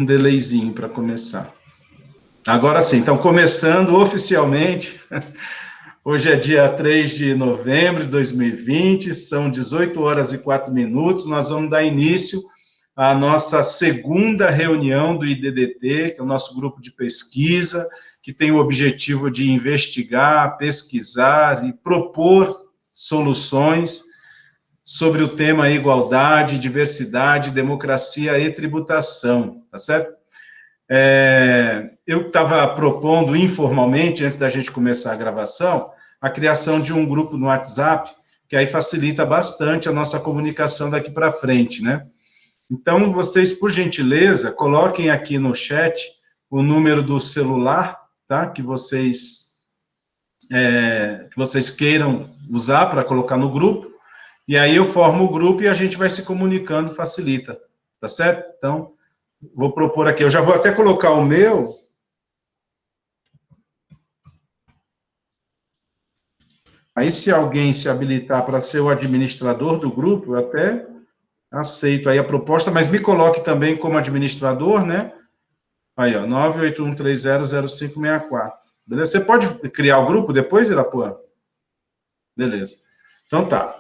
delayzinho para começar. Agora sim, então começando oficialmente, hoje é dia 3 de novembro de 2020, são 18 horas e 4 minutos, nós vamos dar início à nossa segunda reunião do IDDT, que é o nosso grupo de pesquisa, que tem o objetivo de investigar, pesquisar e propor soluções sobre o tema igualdade, diversidade, democracia e tributação, tá certo? Eu estava propondo informalmente, antes da gente começar a gravação, a criação de um grupo no WhatsApp, que aí facilita bastante a nossa comunicação daqui para frente, né? Então, vocês, por gentileza, coloquem aqui no chat o número do celular, tá? Que vocês queiram usar para colocar no grupo, e aí eu formo o grupo e a gente vai se comunicando, facilita, tá certo? Então, vou propor aqui, eu já vou até colocar o meu. Aí, se alguém se habilitar para ser o administrador do grupo, eu até aceito aí a proposta, mas me coloque também como administrador, né? Aí, ó, 981300564. Beleza? Você pode criar o grupo depois, Irapuã? Beleza. Então tá.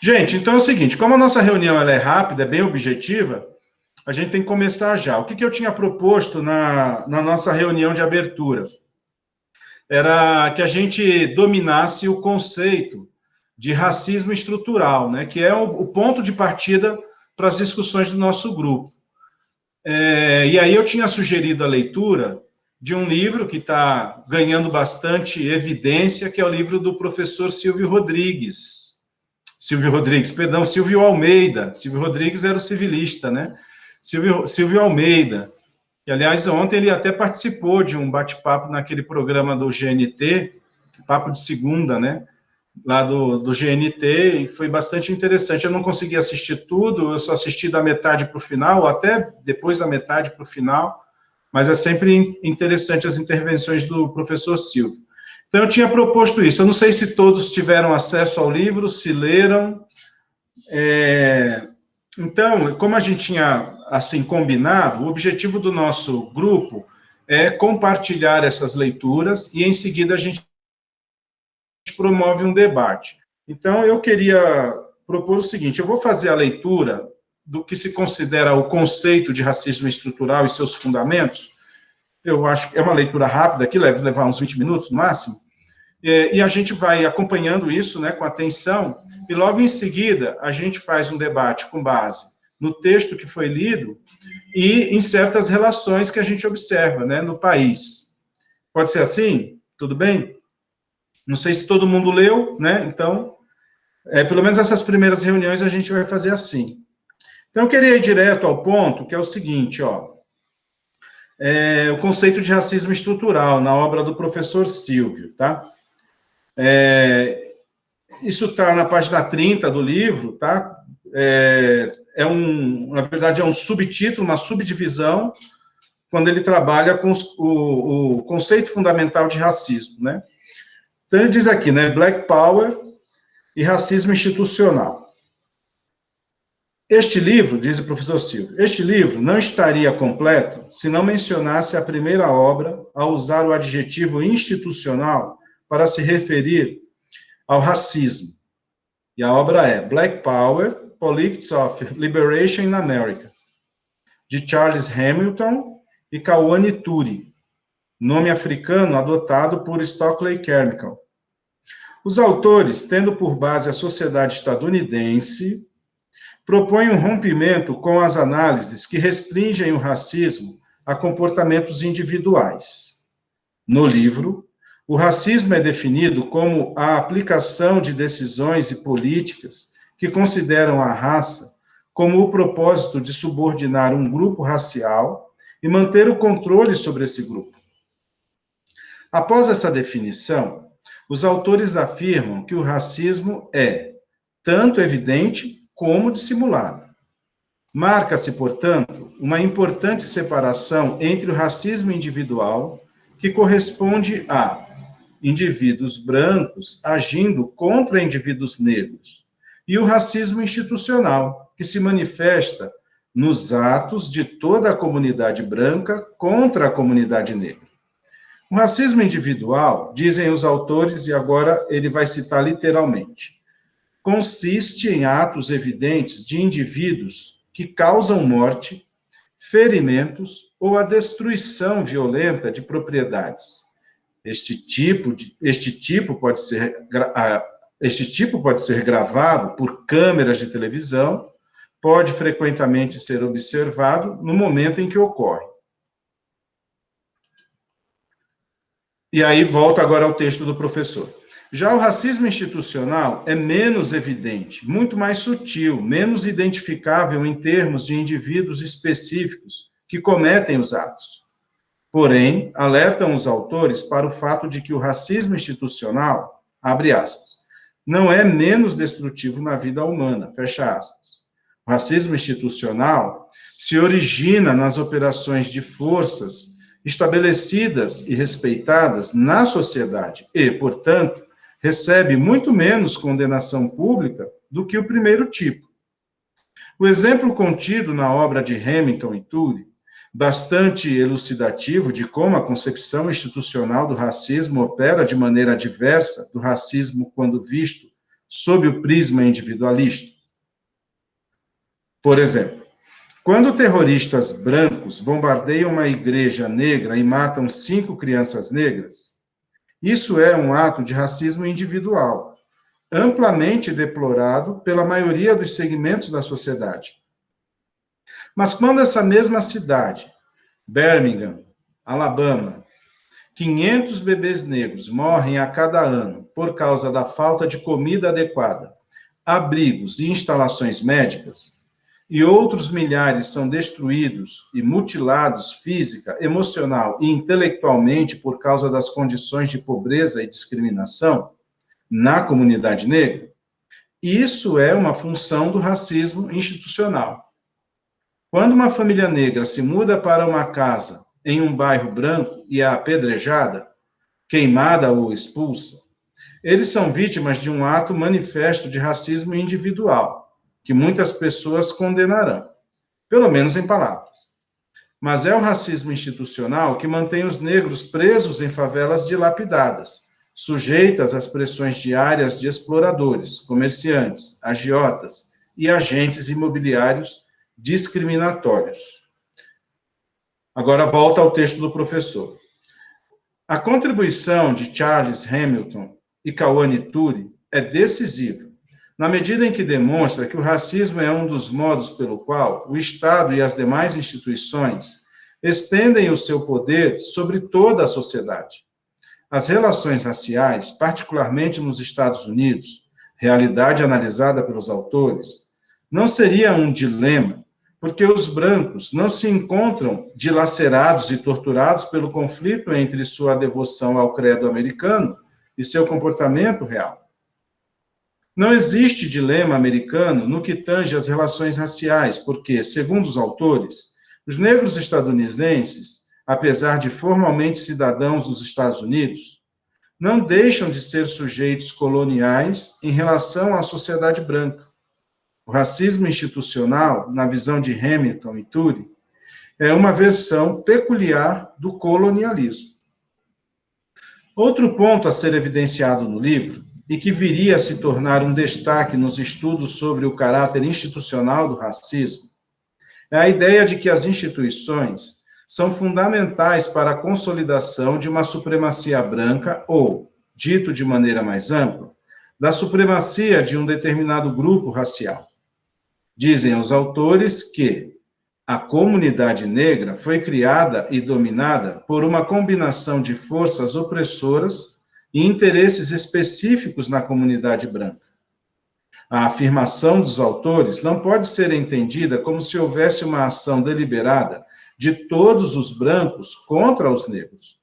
Gente, então é o seguinte, como a nossa reunião ela é rápida, é bem objetiva, a gente tem que começar já. O que eu tinha proposto na nossa reunião de abertura? Era que a gente dominasse o conceito de racismo estrutural, né, que é o ponto de partida para as discussões do nosso grupo. E aí eu tinha sugerido a leitura de um livro que está ganhando bastante evidência, que é o livro do professor Silvio Rodrigues, Silvio Almeida. Silvio Rodrigues era o civilista, né? Silvio Almeida, que, aliás, ontem ele até participou de um bate-papo naquele programa do GNT, papo de segunda, né? Lá do GNT, e foi bastante interessante. Eu não consegui assistir tudo, eu só assisti da metade para o final, ou até depois da metade para o final, mas é sempre interessante as intervenções do professor Silvio. Então, eu tinha proposto isso. Eu não sei se todos tiveram acesso ao livro, se leram. Então, como a gente tinha, assim, combinado, o objetivo do nosso grupo é compartilhar essas leituras e, em seguida, a gente promove um debate. Então, eu queria propor o seguinte, eu vou fazer a leitura do que se considera o conceito de racismo estrutural e seus fundamentos. Eu acho que é uma leitura rápida, que deve levar uns 20 minutos no máximo, e a gente vai acompanhando isso, né, com atenção, e logo em seguida a gente faz um debate com base no texto que foi lido e em certas relações que a gente observa, né, no país. Pode ser assim? Tudo bem? Não sei se todo mundo leu, né, então, pelo menos essas primeiras reuniões a gente vai fazer assim. Então, eu queria ir direto ao ponto, que é o seguinte, ó, o conceito de racismo estrutural, na obra do professor Silvio, tá? Isso está na página 30 do livro, tá? Na verdade, é um subtítulo, uma subdivisão, quando ele trabalha com o conceito fundamental de racismo, né? Então, ele diz aqui, né, Black Power e racismo institucional. Este livro, diz o professor Silvio, este livro não estaria completo se não mencionasse a primeira obra a usar o adjetivo institucional para se referir ao racismo. E a obra é Black Power, Politics of Liberation in America, de Charles Hamilton e Kawane Turi, nome africano adotado por Stockley Carmichael. Os autores, tendo por base a sociedade estadunidense, propõem um rompimento com as análises que restringem o racismo a comportamentos individuais. No livro, o racismo é definido como a aplicação de decisões e políticas que consideram a raça como o propósito de subordinar um grupo racial e manter o controle sobre esse grupo. Após essa definição, os autores afirmam que o racismo é tanto evidente como dissimulado. Marca-se, portanto, uma importante separação entre o racismo individual, que corresponde a indivíduos brancos agindo contra indivíduos negros, e o racismo institucional, que se manifesta nos atos de toda a comunidade branca contra a comunidade negra. O racismo individual, dizem os autores, e agora ele vai citar literalmente, consiste em atos evidentes de indivíduos que causam morte, ferimentos ou a destruição violenta de propriedades. Este tipo pode ser gravado por câmeras de televisão, pode frequentemente ser observado no momento em que ocorre. E aí volta agora ao texto do professor. Já o racismo institucional é menos evidente, muito mais sutil, menos identificável em termos de indivíduos específicos que cometem os atos. Porém, alertam os autores para o fato de que o racismo institucional, abre aspas, não é menos destrutivo na vida humana, fecha aspas. O racismo institucional se origina nas operações de forças estabelecidas e respeitadas na sociedade e, portanto, recebe muito menos condenação pública do que o primeiro tipo. O exemplo contido na obra de Hamilton e Turi, bastante elucidativo de como a concepção institucional do racismo opera de maneira diversa do racismo quando visto sob o prisma individualista. Por exemplo, quando terroristas brancos bombardeiam uma igreja negra e matam 5 crianças negras, isso é um ato de racismo individual, amplamente deplorado pela maioria dos segmentos da sociedade. Mas quando essa mesma cidade, Birmingham, Alabama, 500 bebês negros morrem a cada ano por causa da falta de comida adequada, abrigos e instalações médicas, e outros milhares são destruídos e mutilados física, emocional e intelectualmente por causa das condições de pobreza e discriminação na comunidade negra, isso é uma função do racismo institucional. Quando uma família negra se muda para uma casa em um bairro branco e é apedrejada, queimada ou expulsa, eles são vítimas de um ato manifesto de racismo individual, que muitas pessoas condenarão, pelo menos em palavras. Mas é o racismo institucional que mantém os negros presos em favelas dilapidadas, sujeitas às pressões diárias de exploradores, comerciantes, agiotas e agentes imobiliários discriminatórios. Agora volta ao texto do professor. A contribuição de Charles Hamilton e Kawane Turi é decisiva, na medida em que demonstra que o racismo é um dos modos pelo qual o Estado e as demais instituições estendem o seu poder sobre toda a sociedade. As relações raciais, particularmente nos Estados Unidos, realidade analisada pelos autores, não seria um dilema, porque os brancos não se encontram dilacerados e torturados pelo conflito entre sua devoção ao credo americano e seu comportamento real. Não existe dilema americano no que tange às relações raciais, porque, segundo os autores, os negros estadunidenses, apesar de formalmente cidadãos dos Estados Unidos, não deixam de ser sujeitos coloniais em relação à sociedade branca. O racismo institucional, na visão de Hamilton e Turi, é uma versão peculiar do colonialismo. Outro ponto a ser evidenciado no livro, e que viria a se tornar um destaque nos estudos sobre o caráter institucional do racismo, é a ideia de que as instituições são fundamentais para a consolidação de uma supremacia branca ou, dito de maneira mais ampla, da supremacia de um determinado grupo racial. Dizem os autores que a comunidade negra foi criada e dominada por uma combinação de forças opressoras e interesses específicos na comunidade branca. A afirmação dos autores não pode ser entendida como se houvesse uma ação deliberada de todos os brancos contra os negros,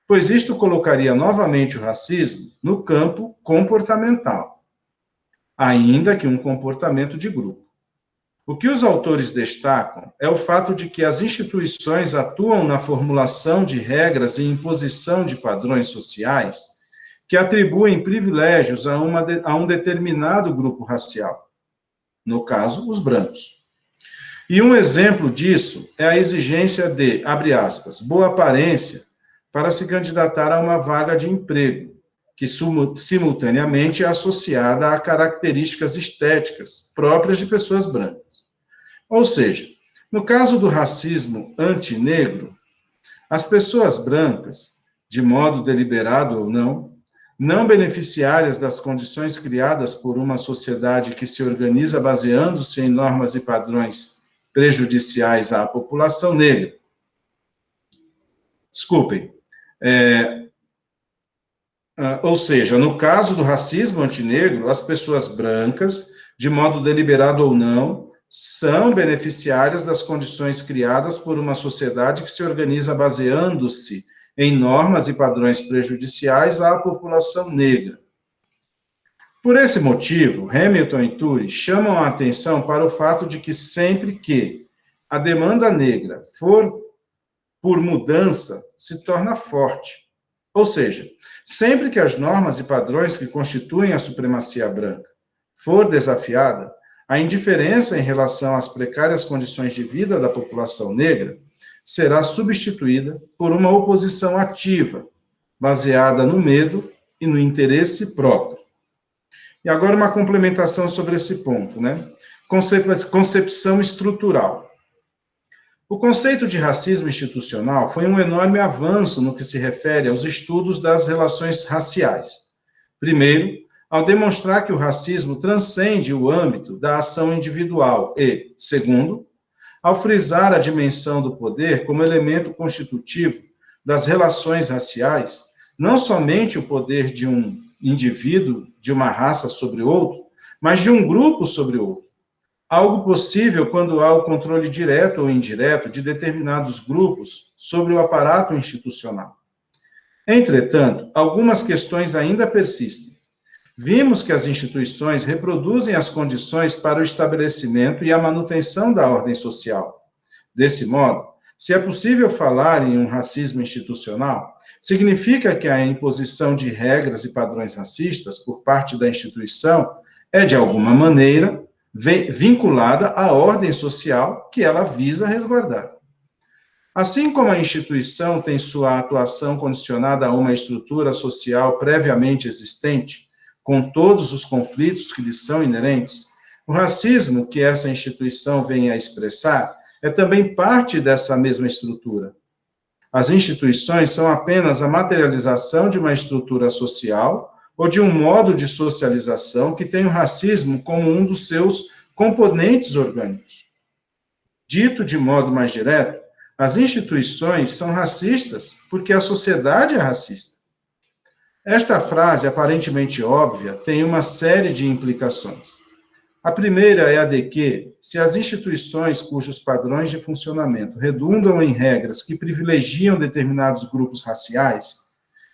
pois isto colocaria novamente o racismo no campo comportamental, ainda que um comportamento de grupo. O que os autores destacam é o fato de que as instituições atuam na formulação de regras e imposição de padrões sociais que atribuem privilégios a um determinado grupo racial, no caso, os brancos. E um exemplo disso é a exigência de, abre aspas, boa aparência para se candidatar a uma vaga de emprego, que simultaneamente é associada a características estéticas próprias de pessoas brancas. Ou seja, no caso do racismo antinegro, as pessoas brancas, de modo deliberado ou não beneficiárias das condições criadas por uma sociedade que se organiza baseando-se em normas e padrões prejudiciais à população negra. Desculpem. Ou seja, no caso do racismo antinegro, as pessoas brancas, de modo deliberado ou não, são beneficiárias das condições criadas por uma sociedade que se organiza baseando-se em normas e padrões prejudiciais à população negra. Por esse motivo, Hamilton e Turi chamam a atenção para o fato de que sempre que a demanda negra for por mudança, se torna forte. Ou seja, sempre que as normas e padrões que constituem a supremacia branca for desafiada, a indiferença em relação às precárias condições de vida da população negra será substituída por uma oposição ativa, baseada no medo e no interesse próprio. E agora uma complementação sobre esse ponto, né? Concepção estrutural. O conceito de racismo institucional foi um enorme avanço no que se refere aos estudos das relações raciais. Primeiro, ao demonstrar que o racismo transcende o âmbito da ação individual e, segundo, ao frisar a dimensão do poder como elemento constitutivo das relações raciais, não somente o poder de um indivíduo, de uma raça sobre outro, mas de um grupo sobre outro. Algo possível quando há o controle direto ou indireto de determinados grupos sobre o aparato institucional. Entretanto, algumas questões ainda persistem. Vimos que as instituições reproduzem as condições para o estabelecimento e a manutenção da ordem social. Desse modo, se é possível falar em um racismo institucional, significa que a imposição de regras e padrões racistas por parte da instituição é, de alguma maneira, vinculada à ordem social que ela visa resguardar. Assim como a instituição tem sua atuação condicionada a uma estrutura social previamente existente, com todos os conflitos que lhes são inerentes, o racismo que essa instituição vem a expressar é também parte dessa mesma estrutura. As instituições são apenas a materialização de uma estrutura social ou de um modo de socialização que tem o racismo como um dos seus componentes orgânicos. Dito de modo mais direto, as instituições são racistas porque a sociedade é racista. Esta frase, aparentemente óbvia, tem uma série de implicações. A primeira é a de que, se as instituições cujos padrões de funcionamento redundam em regras que privilegiam determinados grupos raciais,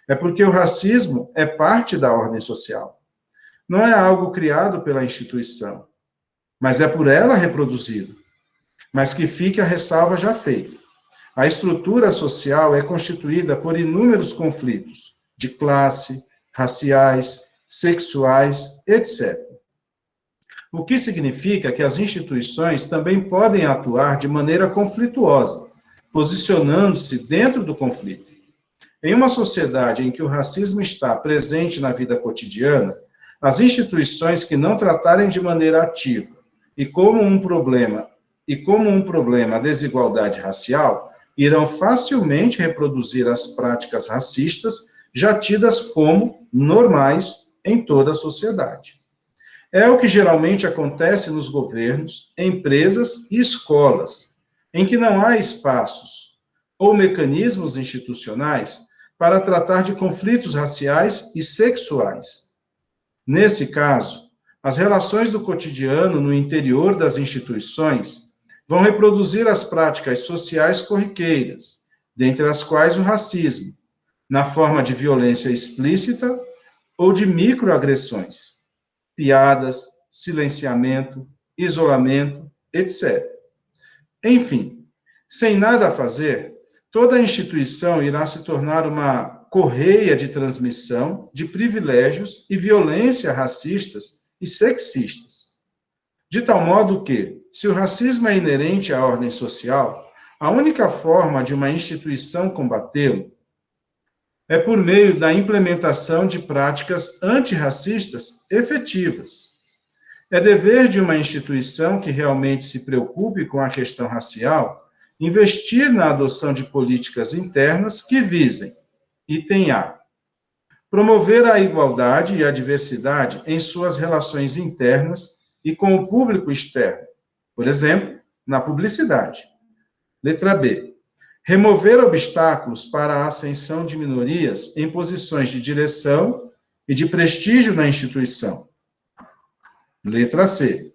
é porque o racismo é parte da ordem social. Não é algo criado pela instituição, mas é por ela reproduzido. Mas que fique a ressalva já feita. A estrutura social é constituída por inúmeros conflitos de classe, raciais, sexuais, etc. O que significa que as instituições também podem atuar de maneira conflituosa, posicionando-se dentro do conflito. Em uma sociedade em que o racismo está presente na vida cotidiana, as instituições que não tratarem de maneira ativa e como um problema a desigualdade racial, irão facilmente reproduzir as práticas racistas já tidas como normais em toda a sociedade. É o que geralmente acontece nos governos, empresas e escolas, em que não há espaços ou mecanismos institucionais para tratar de conflitos raciais e sexuais. Nesse caso, as relações do cotidiano no interior das instituições vão reproduzir as práticas sociais corriqueiras, dentre as quais o racismo, na forma de violência explícita ou de microagressões, piadas, silenciamento, isolamento, etc. Enfim, sem nada a fazer, toda a instituição irá se tornar uma correia de transmissão de privilégios e violência racistas e sexistas. de tal modo que, se o racismo é inerente à ordem social, a única forma de uma instituição combatê-lo é por meio da implementação de práticas antirracistas efetivas. É dever de uma instituição que realmente se preocupe com a questão racial investir na adoção de políticas internas que visem, item A, promover a igualdade e a diversidade em suas relações internas e com o público externo, por exemplo, na publicidade. Letra B, remover obstáculos para a ascensão de minorias em posições de direção e de prestígio na instituição. Letra C,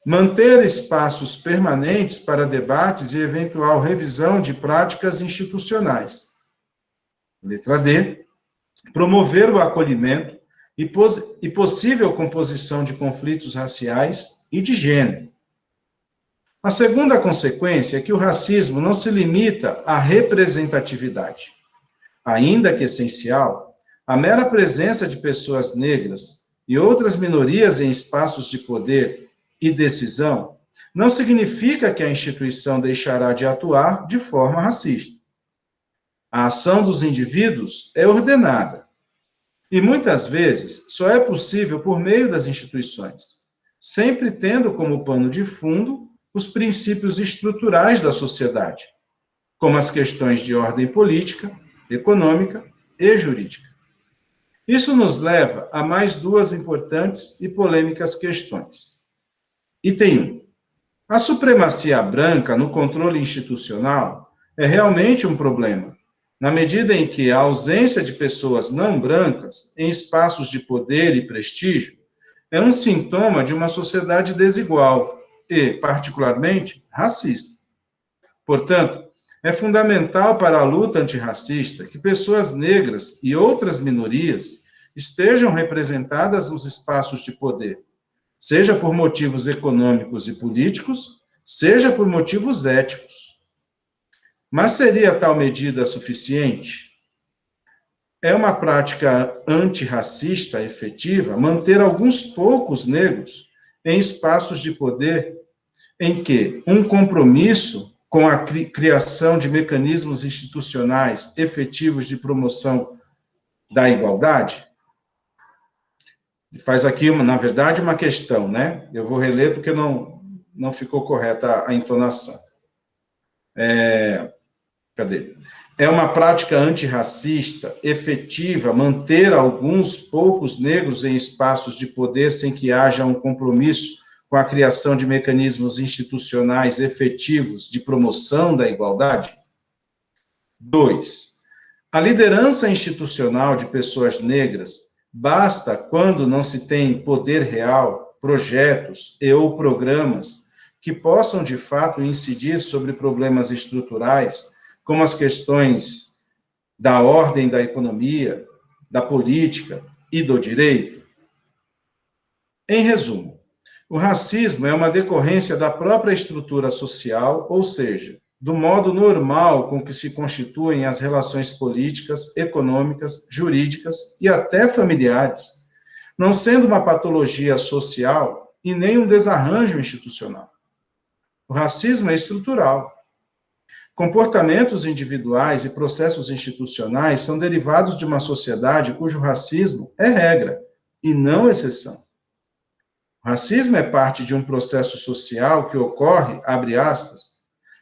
manter espaços permanentes para debates e eventual revisão de práticas institucionais. Letra D, promover o acolhimento e possível composição de conflitos raciais e de gênero. A segunda consequência é que o racismo não se limita à representatividade. Ainda que essencial, a mera presença de pessoas negras e outras minorias em espaços de poder e decisão não significa que a instituição deixará de atuar de forma racista. A ação dos indivíduos é ordenada e, muitas vezes, só é possível por meio das instituições, sempre tendo como pano de fundo os princípios estruturais da sociedade, como as questões de ordem política, econômica e jurídica. Isso nos leva a mais duas importantes e polêmicas questões. Item 1. A supremacia branca no controle institucional é realmente um problema, na medida em que a ausência de pessoas não brancas em espaços de poder e prestígio é um sintoma de uma sociedade desigual e, particularmente, racista. Portanto, é fundamental para a luta antirracista que pessoas negras e outras minorias estejam representadas nos espaços de poder, seja por motivos econômicos e políticos, seja por motivos éticos. Mas seria tal medida suficiente? É uma prática antirracista efetiva manter alguns poucos negros em espaços de poder em que um compromisso com a criação de mecanismos institucionais efetivos de promoção da igualdade? Faz aqui, na verdade, uma questão, né? Eu vou reler porque não ficou correta a entonação. Cadê? É uma prática antirracista efetiva manter alguns poucos negros em espaços de poder sem que haja um compromisso com a criação de mecanismos institucionais efetivos de promoção da igualdade? 2. A liderança institucional de pessoas negras basta quando não se tem poder real, projetos e ou programas que possam, de fato, incidir sobre problemas estruturais, como as questões da ordem da economia, da política e do direito. Em resumo, o racismo é uma decorrência da própria estrutura social, ou seja, do modo normal com que se constituem as relações políticas, econômicas, jurídicas e até familiares, não sendo uma patologia social e nem um desarranjo institucional. O racismo é estrutural. Comportamentos individuais e processos institucionais são derivados de uma sociedade cujo racismo é regra e não exceção. O racismo é parte de um processo social que ocorre, abre aspas,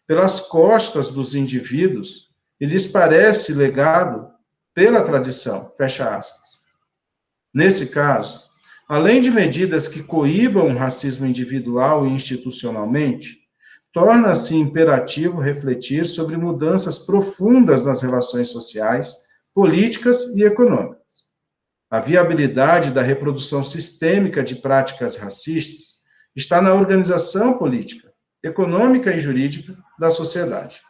pelas costas dos indivíduos e lhes parece legado pela tradição, fecha aspas. Nesse caso, além de medidas que coíbam o racismo individual e institucionalmente, torna-se imperativo refletir sobre mudanças profundas nas relações sociais, políticas e econômicas. A viabilidade da reprodução sistêmica de práticas racistas está na organização política, econômica e jurídica da sociedade.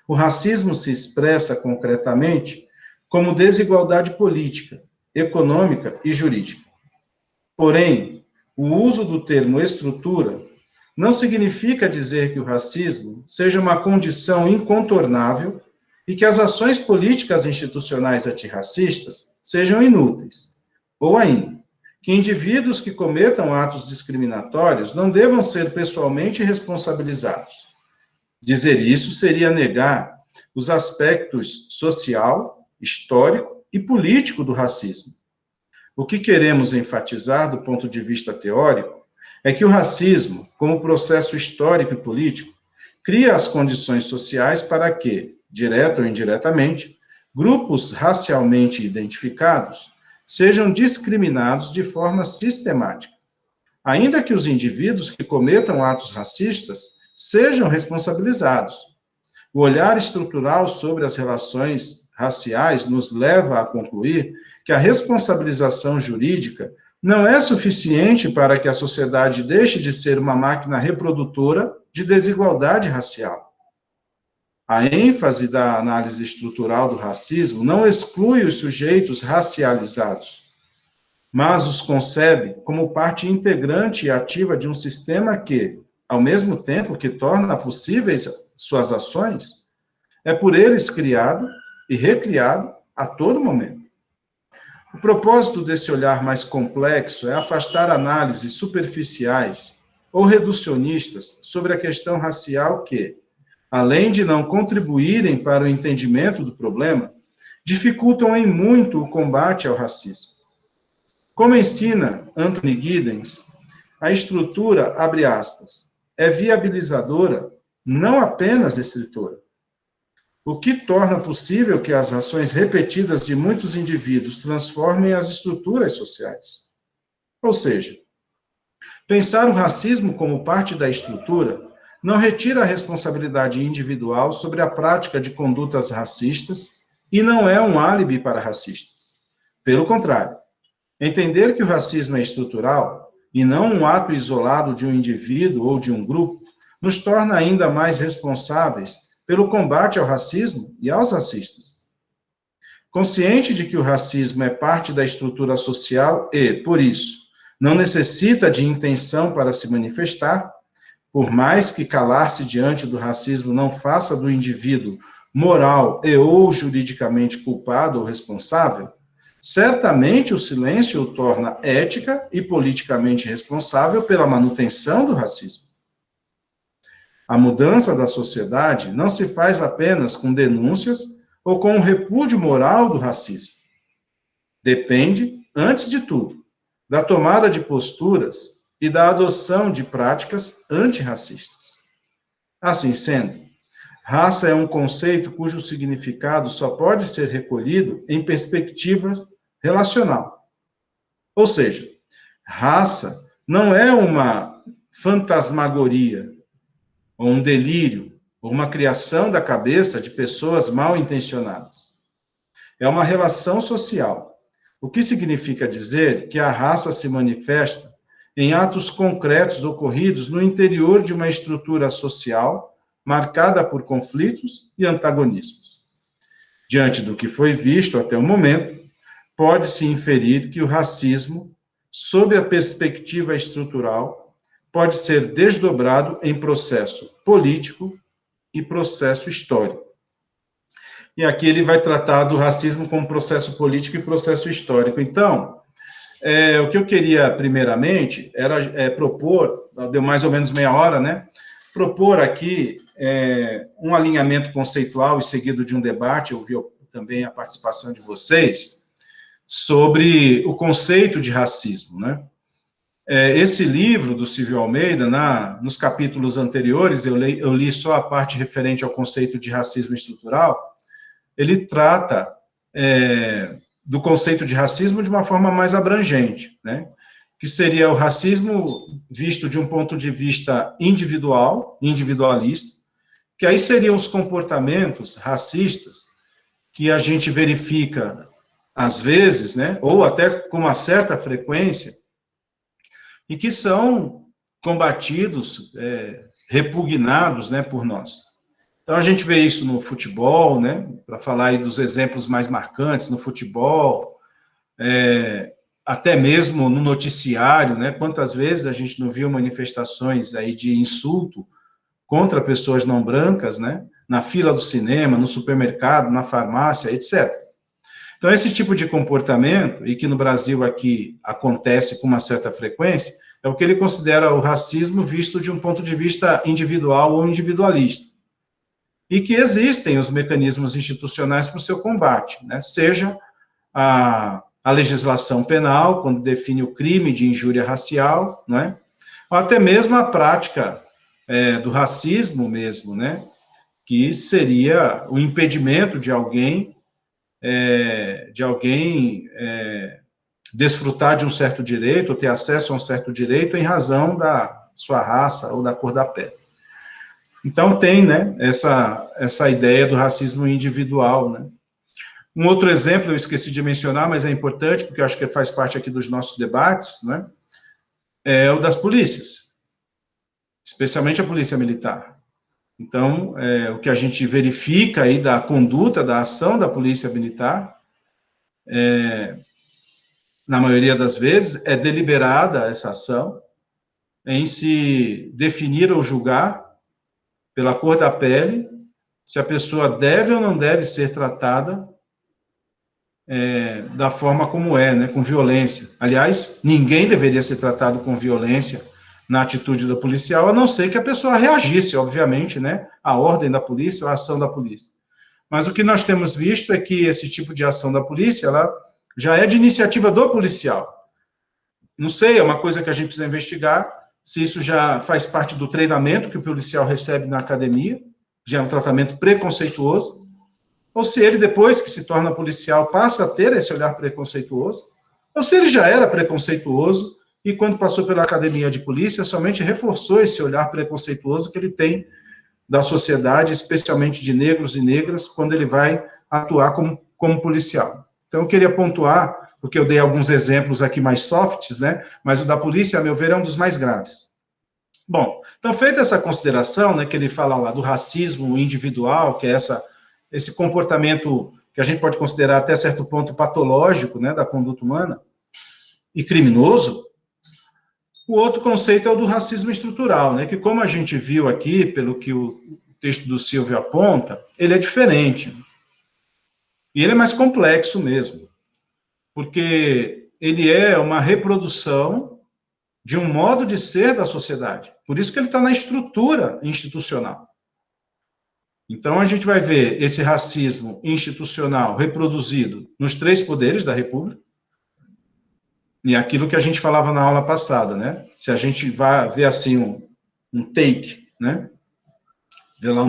O racismo se expressa concretamente como desigualdade política, econômica e jurídica. Porém, o uso do termo estrutura não significa dizer que o racismo seja uma condição incontornável e que as ações políticas institucionais antirracistas sejam inúteis, ou ainda, que indivíduos que cometam atos discriminatórios não devam ser pessoalmente responsabilizados. Dizer isso seria negar os aspectos social, histórico e político do racismo. O que queremos enfatizar do ponto de vista teórico é que o racismo, como processo histórico e político, cria as condições sociais para que, direta ou indiretamente, grupos racialmente identificados sejam discriminados de forma sistemática, ainda que os indivíduos que cometam atos racistas sejam responsabilizados. O olhar estrutural sobre as relações raciais nos leva a concluir que a responsabilização jurídica não é suficiente para que a sociedade deixe de ser uma máquina reprodutora de desigualdade racial. A ênfase da análise estrutural do racismo não exclui os sujeitos racializados, mas os concebe como parte integrante e ativa de um sistema que, ao mesmo tempo que torna possíveis suas ações, é por eles criado e recriado a todo momento. O propósito desse olhar mais complexo é afastar análises superficiais ou reducionistas sobre a questão racial que, além de não contribuírem para o entendimento do problema, dificultam em muito o combate ao racismo. Como ensina Anthony Giddens, a estrutura, abre aspas, é viabilizadora, não apenas restritora. O que torna possível que as ações repetidas de muitos indivíduos transformem as estruturas sociais. Ou seja, pensar o racismo como parte da estrutura não retira a responsabilidade individual sobre a prática de condutas racistas e não é um álibi para racistas. Pelo contrário, entender que o racismo é estrutural e não um ato isolado de um indivíduo ou de um grupo nos torna ainda mais responsáveis pelo combate ao racismo e aos racistas. Consciente de que o racismo é parte da estrutura social e, por isso, não necessita de intenção para se manifestar, por mais que calar-se diante do racismo não faça do indivíduo moral e ou juridicamente culpado ou responsável, certamente o silêncio o torna ética e politicamente responsável pela manutenção do racismo. A mudança da sociedade não se faz apenas com denúncias ou com o repúdio moral do racismo. Depende, antes de tudo, da tomada de posturas e da adoção de práticas antirracistas. Assim sendo, raça é um conceito cujo significado só pode ser recolhido em perspectivas relacional. Ou seja, raça não é uma fantasmagoria, ou um delírio, ou uma criação da cabeça de pessoas mal intencionadas. É uma relação social, o que significa dizer que a raça se manifesta em atos concretos ocorridos no interior de uma estrutura social marcada por conflitos e antagonismos. Diante do que foi visto até o momento, pode-se inferir que o racismo, sob a perspectiva estrutural, pode ser desdobrado em processo político e processo histórico. E aqui ele vai tratar do racismo como processo político e processo histórico. Então, o que eu queria, primeiramente, era propor, deu mais ou menos meia hora, né? Propor aqui um alinhamento conceitual e seguido de um debate, eu vi também a participação de vocês, sobre o conceito de racismo, né? Esse livro do Silvio Almeida, nos capítulos anteriores, eu li só a parte referente ao conceito de racismo estrutural, ele trata do conceito de racismo de uma forma mais abrangente, né? Que seria o racismo visto de um ponto de vista individual, individualista, que aí seriam os comportamentos racistas que a gente verifica às vezes, né? Ou até com uma certa frequência, e que são combatidos, repugnados, né, por nós. Então, a gente vê isso no futebol, né, para falar aí dos exemplos mais marcantes, no futebol, até mesmo no noticiário, né, quantas vezes a gente não viu manifestações aí de insulto contra pessoas não brancas, né, na fila do cinema, no supermercado, na farmácia, etc. Então, esse tipo de comportamento, e que no Brasil aqui acontece com uma certa frequência, é o que ele considera o racismo visto de um ponto de vista individual ou individualista. E que existem os mecanismos institucionais para o seu combate, né? Seja a legislação penal, quando define o crime de injúria racial, né? Ou até mesmo a prática do racismo mesmo, né? Que seria o impedimento de alguém desfrutar de um certo direito, ou ter acesso a um certo direito em razão da sua raça ou da cor da pele. Então, tem, né, essa ideia do racismo individual, né. Um outro exemplo, eu esqueci de mencionar, mas é importante, porque eu acho que faz parte aqui dos nossos debates, né, é o das polícias, especialmente a polícia militar. Então, o que a gente verifica aí da conduta, da ação da polícia militar, na maioria das vezes, é deliberada essa ação, em se definir ou julgar pela cor da pele, se a pessoa deve ou não deve ser tratada da forma como né, com violência. Aliás, ninguém deveria ser tratado com violência na atitude do policial, a não ser que a pessoa reagisse, obviamente, né, à ordem da polícia ou à ação da polícia. Mas o que nós temos visto é que esse tipo de ação da polícia, ela já é de iniciativa do policial. Não sei, é uma coisa que a gente precisa investigar, se isso já faz parte do treinamento que o policial recebe na academia, já é um tratamento preconceituoso, ou se ele, depois que se torna policial, passa a ter esse olhar preconceituoso, ou se ele já era preconceituoso e, quando passou pela academia de polícia, somente reforçou esse olhar preconceituoso que ele tem da sociedade, especialmente de negros e negras, quando ele vai atuar como policial. Então, eu queria pontuar, porque eu dei alguns exemplos aqui mais softs, né, mas o da polícia, a meu ver, é um dos mais graves. Bom, então, feita essa consideração, né, que ele fala lá do racismo individual, que é esse comportamento que a gente pode considerar até certo ponto patológico, né, da conduta humana, e criminoso, o outro conceito é o do racismo estrutural, né, que como a gente viu aqui, pelo que o texto do Silvio aponta, ele é diferente. E ele é mais complexo mesmo, porque ele é uma reprodução de um modo de ser da sociedade. Por isso que ele está na estrutura institucional. Então, a gente vai ver esse racismo institucional reproduzido nos 3 poderes da República, e aquilo que a gente falava na aula passada, né? Se a gente vai ver assim um take, né? Ver lá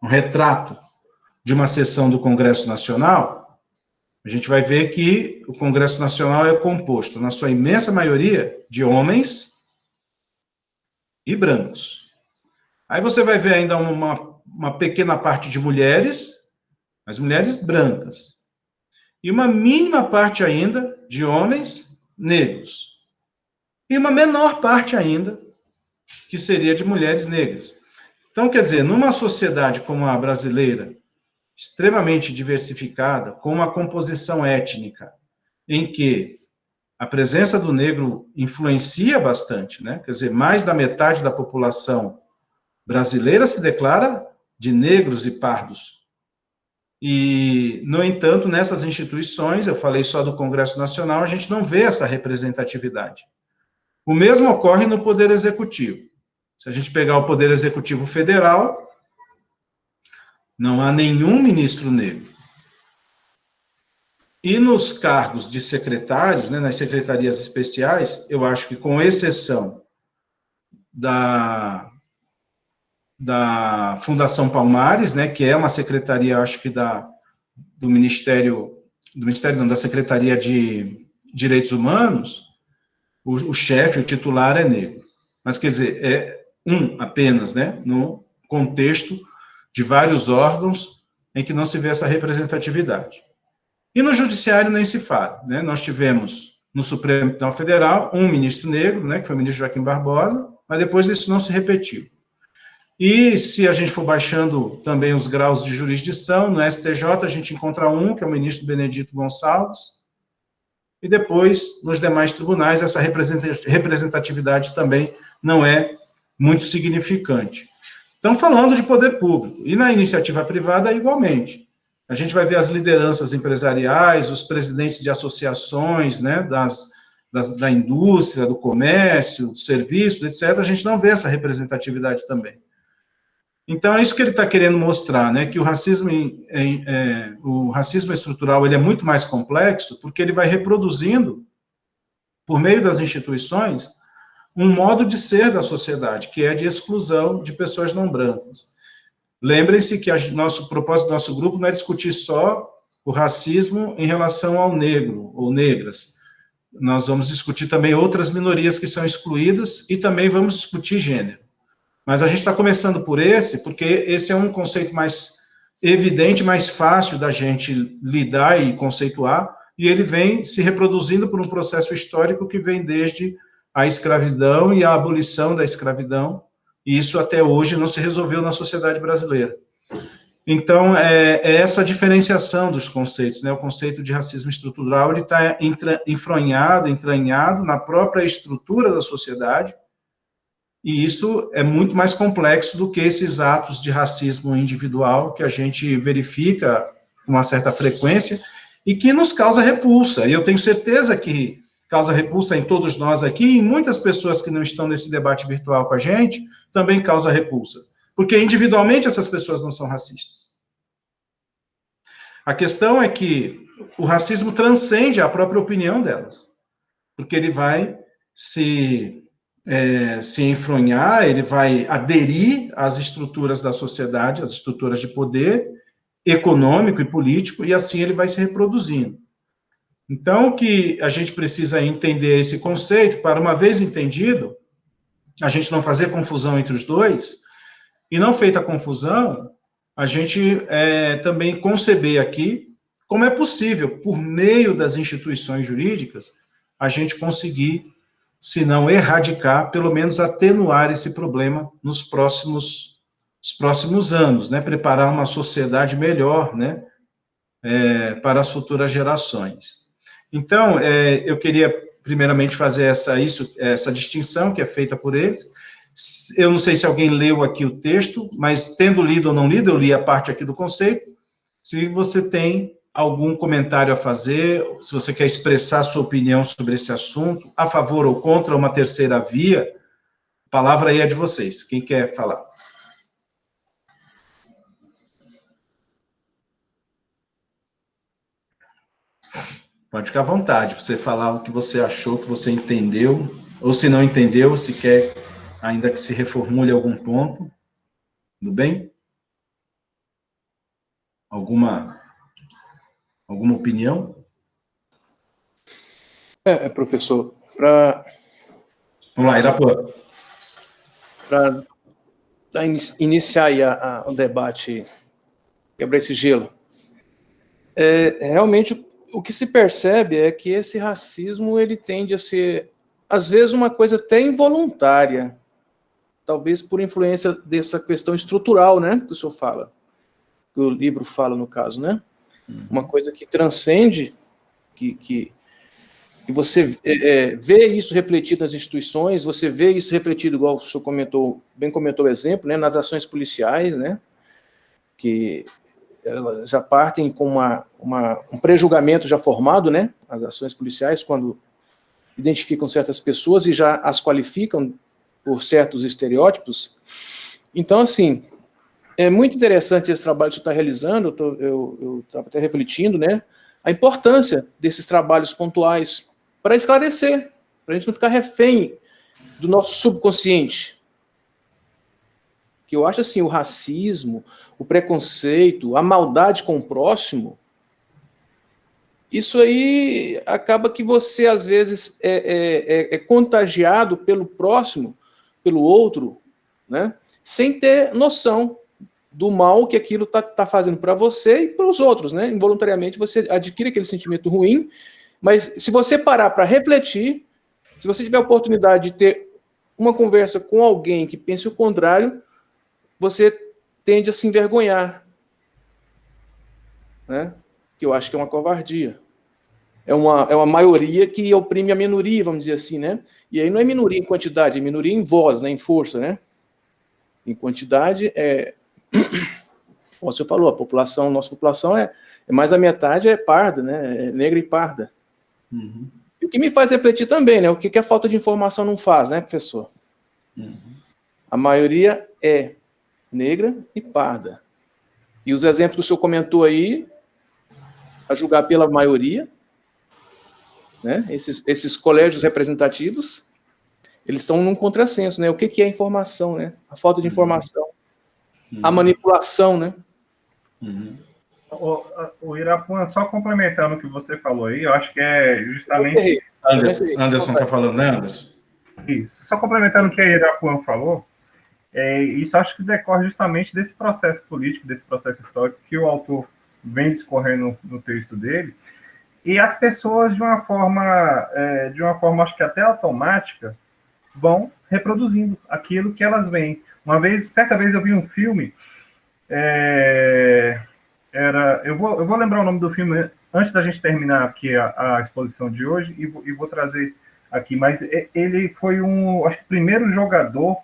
um retrato de uma sessão do Congresso Nacional, a gente vai ver que o Congresso Nacional é composto, na sua imensa maioria, de homens e brancos. Aí você vai ver ainda uma pequena parte de mulheres, mas mulheres brancas. E uma mínima parte ainda de homens negros. E uma menor parte ainda, que seria de mulheres negras. Então, quer dizer, numa sociedade como a brasileira, extremamente diversificada, com uma composição étnica, em que a presença do negro influencia bastante, né? Quer dizer, mais da metade da população brasileira se declara de negros e pardos. E, no entanto, nessas instituições, eu falei só do Congresso Nacional, a gente não vê essa representatividade. O mesmo ocorre no Poder Executivo. Se a gente pegar o Poder Executivo Federal, não há nenhum ministro negro. E nos cargos de secretários, né, nas secretarias especiais, eu acho que, com exceção da Fundação Palmares, né, que é uma secretaria, acho que do Ministério não, da Secretaria de Direitos Humanos, o chefe, o titular é negro. Mas, quer dizer, é apenas, né, no contexto de vários órgãos em que não se vê essa representatividade. E no Judiciário nem se fala, né, nós tivemos no Supremo Tribunal Federal um ministro negro, né, que foi o ministro Joaquim Barbosa, mas depois isso não se repetiu. E se a gente for baixando também os graus de jurisdição, no STJ a gente encontra que é o ministro Benedito Gonçalves, e depois, nos demais tribunais, essa representatividade também não é muito significante. Então, falando de poder público, e na iniciativa privada, igualmente. A gente vai ver as lideranças empresariais, os presidentes de associações, né, da indústria, do comércio, do serviço, etc. A gente não vê essa representatividade também. Então, é isso que ele está querendo mostrar, né, que o racismo estrutural ele é muito mais complexo, porque ele vai reproduzindo, por meio das instituições, um modo de ser da sociedade, que é de exclusão de pessoas não brancas. Lembrem-se que o propósito do nosso grupo não é discutir só o racismo em relação ao negro ou negras. Nós vamos discutir também outras minorias que são excluídas e também vamos discutir gênero. Mas a gente está começando por esse, porque esse é um conceito mais evidente, mais fácil da gente lidar e conceituar, e ele vem se reproduzindo por um processo histórico que vem desde a escravidão e a abolição da escravidão, e isso até hoje não se resolveu na sociedade brasileira. Então, é essa diferenciação dos conceitos, né? O conceito de racismo estrutural, ele está entranhado na própria estrutura da sociedade, e isso é muito mais complexo do que esses atos de racismo individual que a gente verifica com uma certa frequência e que nos causa repulsa. E eu tenho certeza que causa repulsa em todos nós aqui, e em muitas pessoas que não estão nesse debate virtual com a gente, também causa repulsa. Porque individualmente essas pessoas não são racistas. A questão é que o racismo transcende a própria opinião delas. Porque ele vai se enfronhar, ele vai aderir às estruturas da sociedade, às estruturas de poder econômico e político, e assim ele vai se reproduzindo. Então, o que a gente precisa entender esse conceito, para uma vez entendido, a gente não fazer confusão entre os dois, e não feita a confusão, a gente também conceber aqui como é possível, por meio das instituições jurídicas, a gente conseguir, se não erradicar, pelo menos atenuar esse problema nos próximos anos, né? Preparar uma sociedade melhor, né? Para as futuras gerações. Então, eu queria, primeiramente, fazer essa distinção que é feita por eles. Eu não sei se alguém leu aqui o texto, mas tendo lido ou não lido, eu li a parte aqui do conceito. Se você tem algum comentário a fazer, se você quer expressar sua opinião sobre esse assunto, a favor ou contra uma terceira via, a palavra aí é de vocês. Quem quer falar? Pode ficar à vontade, você falar o que você achou, que você entendeu, ou se não entendeu, se quer ainda que se reformule algum ponto. Tudo bem? Alguma opinião? Professor, Vamos lá, Irapuã. Para iniciar aí o debate, quebrar esse gelo, realmente o que se percebe é que esse racismo ele tende a ser, às vezes, uma coisa até involuntária, talvez por influência dessa questão estrutural, né, que o senhor fala, que o livro fala, no caso, né? Uma coisa que transcende, que você vê isso refletido nas instituições, você vê isso refletido, igual o senhor bem comentou o exemplo, né, nas ações policiais, né, que elas já partem com um pré-julgamento já formado, né, as ações policiais, quando identificam certas pessoas e já as qualificam por certos estereótipos. Então, assim, é muito interessante esse trabalho que você está realizando, eu estava até refletindo, né, a importância desses trabalhos pontuais para esclarecer, para a gente não ficar refém do nosso subconsciente. Que eu acho assim, o racismo, o preconceito, a maldade com o próximo, isso aí acaba que você, às vezes, é contagiado pelo próximo, pelo outro, né, sem ter noção do mal que aquilo está fazendo para você e para os outros, né? Involuntariamente você adquire aquele sentimento ruim, mas se você parar para refletir, se você tiver a oportunidade de ter uma conversa com alguém que pense o contrário, você tende a se envergonhar, né? Que eu acho que é uma covardia. É uma maioria que oprime a minoria, vamos dizer assim, né? E aí não é minoria em quantidade, é minoria em voz, né? Em força, né? Em quantidade, Como você falou, a população, nossa população é mais a metade é parda, né? É negra e parda. Uhum. E o que me faz refletir também, né? O que a falta de informação não faz, né, professor? Uhum. A maioria é negra e parda. E os exemplos que o senhor comentou aí, a julgar pela maioria, né? Esses colégios representativos, eles estão num contrassenso, né? O que é informação, né? A falta de informação. A manipulação, né? Uhum. O Irapuã, só complementando o que você falou aí, eu acho que é justamente... Anderson está falando, né, Anderson? Isso. Só complementando o que a Irapuã falou, isso acho que decorre justamente desse processo político, desse processo histórico que o autor vem discorrendo no texto dele, e as pessoas, de uma forma acho que até automática, vão reproduzindo aquilo que elas veem. Certa vez eu vi um filme, eu vou lembrar o nome do filme antes da gente terminar aqui a exposição de hoje e vou trazer aqui, mas ele foi acho que o primeiro jogador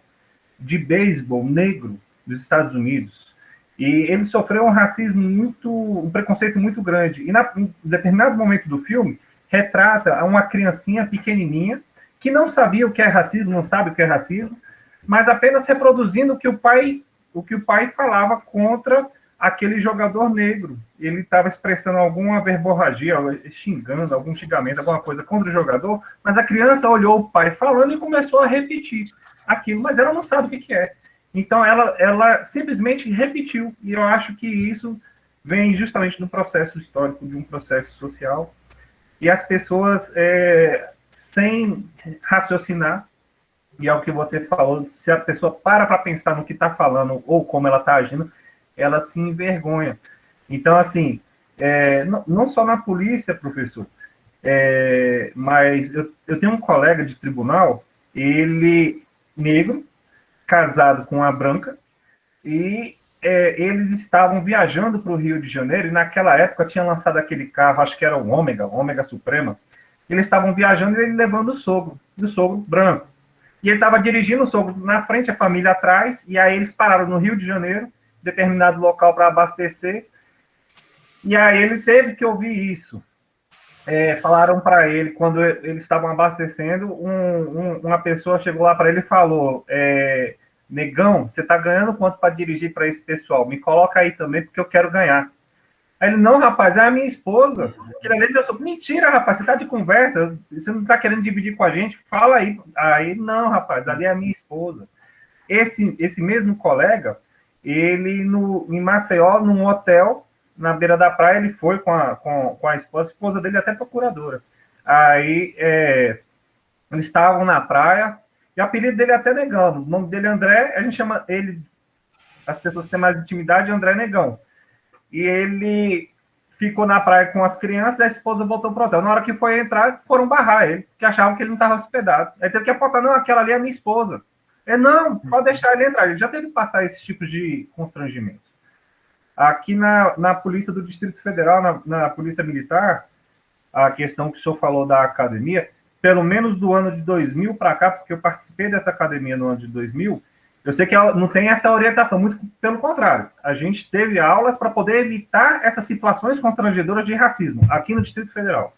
de beisebol negro dos Estados Unidos, e ele sofreu um preconceito muito grande, e em determinado momento do filme retrata uma criancinha pequenininha que não sabia o que é racismo, não sabe o que é racismo, mas apenas reproduzindo o que o pai falava contra aquele jogador negro. Ele estava expressando alguma verborragia, xingando, algum xingamento, alguma coisa contra o jogador, mas a criança olhou o pai falando e começou a repetir aquilo, mas ela não sabe o que é. Então, ela simplesmente repetiu, e eu acho que isso vem justamente do processo histórico, de um processo social, e as pessoas, sem raciocinar, e é o que você falou, se a pessoa para pensar no que está falando ou como ela está agindo, ela se envergonha. Então, assim, não só na polícia, professor, mas eu tenho um colega de tribunal, ele negro, casado com uma branca, e eles estavam viajando para o Rio de Janeiro, e naquela época tinha lançado aquele carro, acho que era o Ômega Suprema, eles estavam viajando e ele levando o sogro branco. E ele estava dirigindo o sogro na frente, a família atrás, e aí eles pararam no Rio de Janeiro, determinado local para abastecer, e aí ele teve que ouvir isso. Falaram para ele, quando eles estavam abastecendo, uma pessoa chegou lá para ele e falou, negão, você está ganhando quanto para dirigir para esse pessoal? Me coloca aí também, porque eu quero ganhar. Aí ele, não, rapaz, é a minha esposa. Mentira, rapaz, você está de conversa, você não está querendo dividir com a gente, fala aí. Aí, não, rapaz, ali é a minha esposa. Esse mesmo colega, ele em Maceió, num hotel, na beira da praia, ele foi com a esposa dele até procuradora. Aí, eles estavam na praia, e o apelido dele é até Negão, o nome dele é André, a gente chama ele, as pessoas que têm mais intimidade, André Negão. E ele ficou na praia com as crianças, a esposa voltou pro hotel. Na hora que foi entrar, foram barrar ele, que achavam que ele não estava hospedado. Aí teve que apontar, não, aquela ali é minha esposa. Não, pode deixar ele entrar. Ele já teve que passar esses tipos de constrangimento. Aqui na Polícia do Distrito Federal, na Polícia Militar, a questão que o senhor falou da academia, pelo menos do ano de 2000 para cá, porque eu participei dessa academia no ano de 2000, eu sei que não tem essa orientação, muito pelo contrário. A gente teve aulas para poder evitar essas situações constrangedoras de racismo, aqui no Distrito Federal.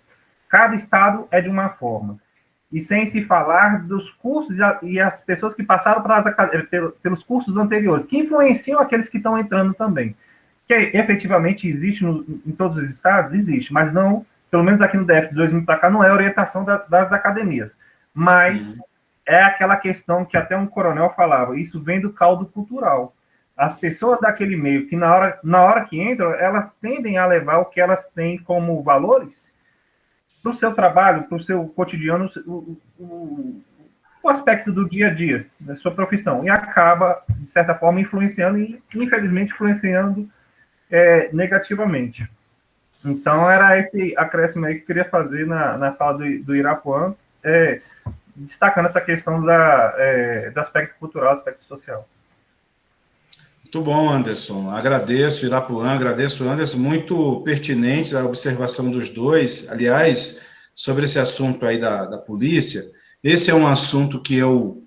Cada estado é de uma forma. E sem se falar dos cursos e as pessoas que passaram pelos cursos anteriores, que influenciam aqueles que estão entrando também. Que efetivamente existe em todos os estados? Existe, mas não, pelo menos aqui no DF de 2000 para cá, não é orientação das academias. Mas é aquela questão que até um coronel falava, isso vem do caldo cultural. As pessoas daquele meio, que na hora que entram, elas tendem a levar o que elas têm como valores para o seu trabalho, para o seu cotidiano, o aspecto do dia a dia, da sua profissão, e acaba, de certa forma, influenciando, e infelizmente influenciando negativamente. Então, era esse acréscimo aí que eu queria fazer na fala do Irapuã, destacando essa questão do aspecto cultural, aspecto social. Muito bom, Anderson. Agradeço, Irapuã, agradeço, Anderson. Muito pertinente a observação dos dois. Aliás, sobre esse assunto aí da polícia, esse é um assunto que eu